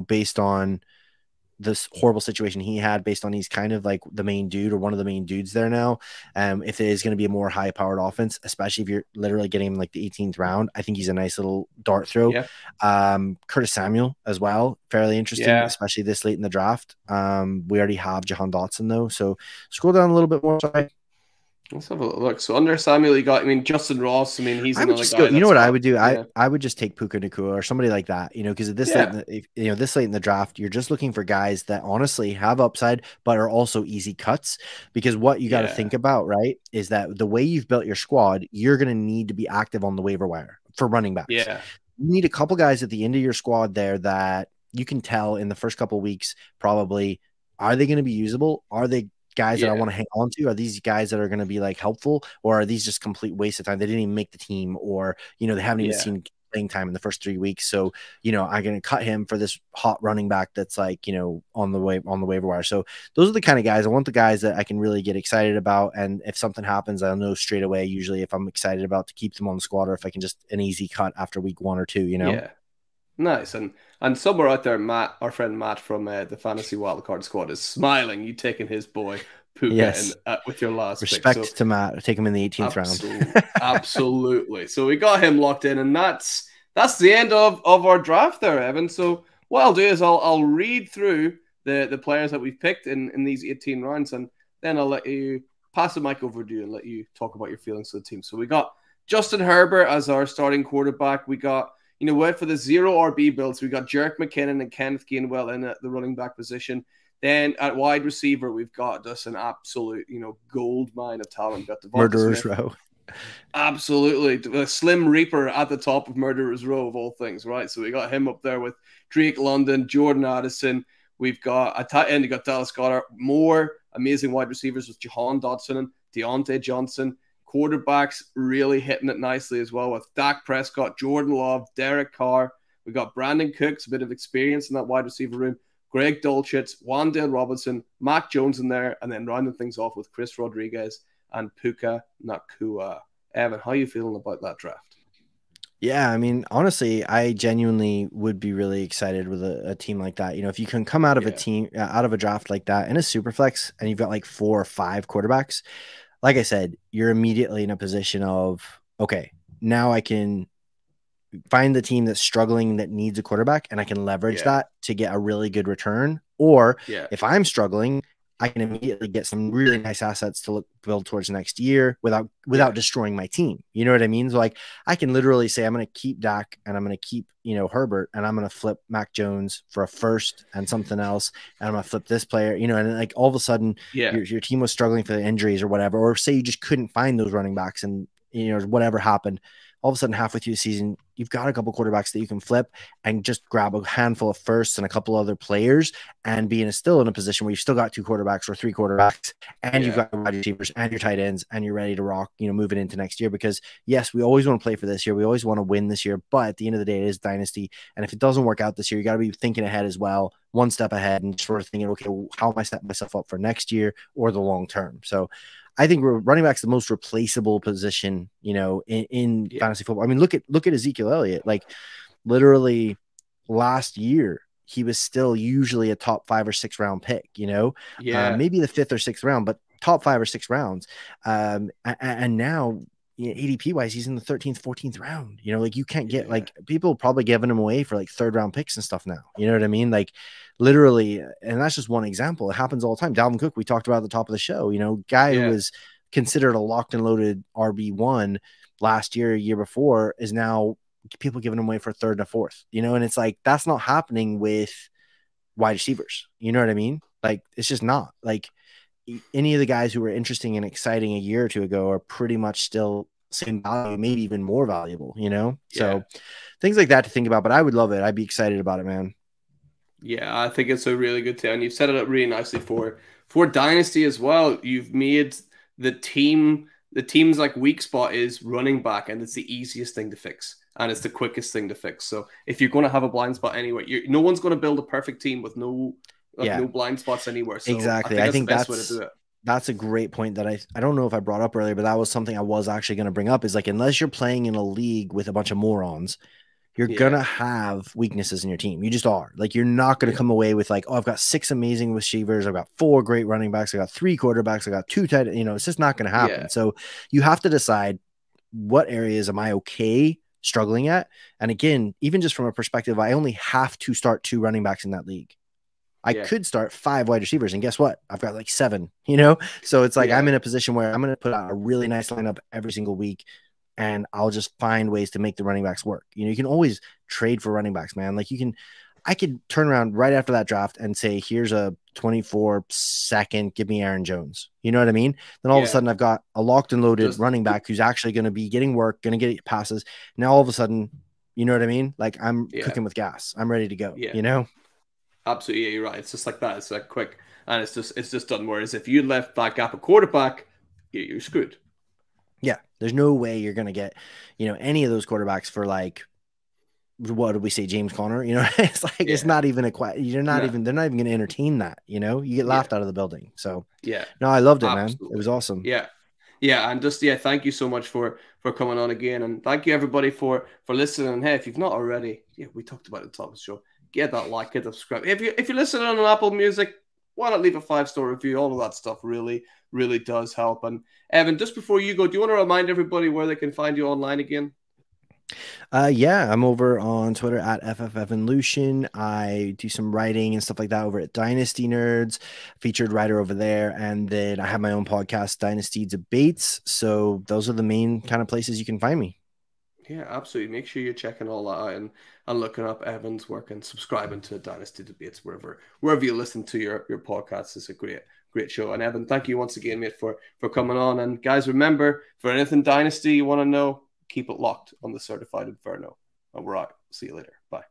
Based on this horrible situation he had, based on he's kind of like the main dude or one of the main dudes there now. If it is going to be a more high powered offense, especially if you're literally getting him like the 18th round, I think he's a nice little dart throw. Yeah. Curtis Samuel as well, fairly interesting, especially this late in the draft. We already have Jahan Dotson though, so scroll down a little bit more. Sorry. Let's have a look. So under Samuel, you got, Justin Ross. He's another guy. You know what I would do? I would just take Puka Nacua or somebody like that, because at this this late in the draft, you're just looking for guys that honestly have upside, but are also easy cuts. Because what you got to think about, right, is that the way you've built your squad, you're going to need to be active on the waiver wire for running backs. Yeah. You need a couple guys at the end of your squad there that you can tell in the first couple of weeks, probably, are they going to be usable? Are they guys that I want to hang on to? Are these guys that are going to be like helpful, or are these just complete waste of time? They didn't even make the team, or they haven't even seen playing time in the first 3 weeks. So I'm going to cut him for this hot running back that's like on the waiver wire. So those are the kind of guys I want, the guys that I can really get excited about. And if something happens, I'll know straight away. Usually, if I'm excited about to keep them on the squad, or if I can just an easy cut after week 1 or 2. Yeah. Nice. And somewhere out there, Matt, our friend Matt from the Fantasy Wildcard Squad, is smiling. You taking his boy Puka with your last respect pick. To Matt. Take him in the 18th round. Absolutely. So we got him locked in, and that's the end of our draft there, Evan. So what I'll do is I'll read through the players that we've picked in these 18 rounds, and then I'll let you pass the mic over to you and let you talk about your feelings of the team. So we got Justin Herbert as our starting quarterback. We got went for the 0 RB builds. We got Jerick McKinnon and Kenneth Gainwell in at the running back position. Then at wide receiver, we've got just an absolute, gold mine of talent. We've got the Murderer's Row. Absolutely. The Slim Reaper at the top of Murderer's Row of all things, right? So we got him up there with Drake London, Jordan Addison. We've got at tight end, you got Dallas Goedert. More amazing wide receivers with Jahan Dotson and Deontay Johnson. Quarterbacks really hitting it nicely as well with Dak Prescott, Jordan Love, Derek Carr. We got Brandon Cooks, a bit of experience in that wide receiver room. Greg Dulcich, Wan'Dale Robinson, Mac Jones in there, and then rounding things off with Chris Rodriguez and Puka Nacua. Evan, how are you feeling about that draft? Yeah, honestly, I genuinely would be really excited with a team like that. If you can come out of a team, out of a draft like that in a Superflex, and you've got like 4 or 5 quarterbacks, like I said, you're immediately in a position of, okay, now I can find the team that's struggling that needs a quarterback, and I can leverage that to get a really good return. Or if I'm struggling, I can immediately get some really nice assets to build towards next year without destroying my team. You know what I mean? So like I can literally say I'm going to keep Dak and I'm going to keep Herbert, and I'm going to flip Mac Jones for a first and something else, and I'm going to flip this player. And like all of a sudden your team was struggling for the injuries or whatever, or say you just couldn't find those running backs, and whatever happened. All of a sudden, halfway through the season, you've got a couple quarterbacks that you can flip and just grab a handful of firsts and a couple other players, and be still in a position where you've still got 2 quarterbacks or 3 quarterbacks, and you've got wide receivers and your tight ends, and you're ready to rock, moving into next year. Because yes, we always want to play for this year. We always want to win this year, but at the end of the day, it is Dynasty. And if it doesn't work out this year, you got to be thinking ahead as well, one step ahead, and sort of thinking, okay, well, how am I setting myself up for next year or the long term? So I think running back's the most replaceable position, in fantasy football. Look at Ezekiel Elliott. Like literally last year, he was still usually a top 5 or 6 round pick, maybe the 5th or 6th round, but top 5 or 6 rounds. And now ADP wise, he's in the 13th, 14th round. Like you can't get like people probably giving him away for like 3rd round picks and stuff now. You know what I mean? Like literally, and that's just one example. It happens all the time. Dalvin Cook, we talked about at the top of the show, guy who was considered a locked and loaded RB1 last year, a year before, is now people giving him away for 3rd and 4th, and it's like, that's not happening with wide receivers. You know what I mean? Like, it's just not like any of the guys who were interesting and exciting a year or 2 ago are pretty much still same value, maybe even more valuable, So things like that to think about, but I would love it. I'd be excited about it, man. Yeah, I think it's a really good team. And you've set it up really nicely for Dynasty as well. You've made the team's like weak spot is running back, and it's the easiest thing to fix. And it's the quickest thing to fix. So if you're going to have a blind spot anyway, no one's going to build a perfect team with Yeah, no blind spots anywhere. So I exactly. think I that's the think best way to do it. that's a great point that I don't know if I brought up earlier, but that was something I was actually going to bring up is like unless you're playing in a league with a bunch of morons, you're Yeah, gonna have weaknesses in your team. You just are. Like you're not gonna yeah, come away with like, oh, I've got 6 amazing receivers, I've got 4 great running backs, I got 3 quarterbacks, I got 2 tight. You know, it's just not gonna yeah, happen. So you have to decide what areas am I okay struggling at. And again, even just from a perspective, I only have to start 2 running backs in that league. I yeah, could start 5 wide receivers, and guess what? I've got like 7, you know? So it's like I'm yeah, in a position where I'm going to put out a really nice lineup every single week, and I'll just find ways to make the running backs work. You know, you can always trade for running backs, man. Like I could turn around right after that draft and say, here's a 24-second, give me Aaron Jones. You know what I mean? Then all of a yeah. sudden I've got a locked and loaded Just running back who's actually going to be getting work, going to get passes. Now all of a sudden, you know what I mean? Like I'm yeah, cooking with gas. I'm ready to go, yeah. you know? Absolutely, yeah, you're right. It's just like that. It's like quick, and it's just done. Whereas if you left that gap a quarterback, you're screwed. Yeah, there's no way you're gonna get, any of those quarterbacks for like what did we say, James Conner? You know, it's like it's Yeah, not even you're not no, even they're not even gonna entertain that, you know. You get yeah, laughed out of the building. So yeah, no, I loved it, man. It absolutely, was awesome. yeah, yeah, and just yeah, thank you so much for coming on again, and thank you everybody for listening. And hey, if you've not already, yeah, we talked about it at the top of the show. Get that like, get that subscribe. If you're listening on Apple Music, why not leave a 5-star review? All of that stuff really does help. And Evan, just before you go, do you want to remind everybody where they can find you online again? Yeah, I'm over on Twitter at FFEvanLucian. I do some writing and stuff like that over at Dynasty Nerds, featured writer over there. And then I have my own podcast, Dynasty Debates. So those are the main kind of places you can find me. Yeah, absolutely. Make sure you're checking all that out and looking up Evan's work and subscribing to Dynasty Debates wherever you listen to your podcasts. It's a great show. And Evan, thank you once again, mate, for coming on. And guys, remember, for anything Dynasty you want to know, keep it locked on the Certified Inferno. And we're out. See you later. Bye.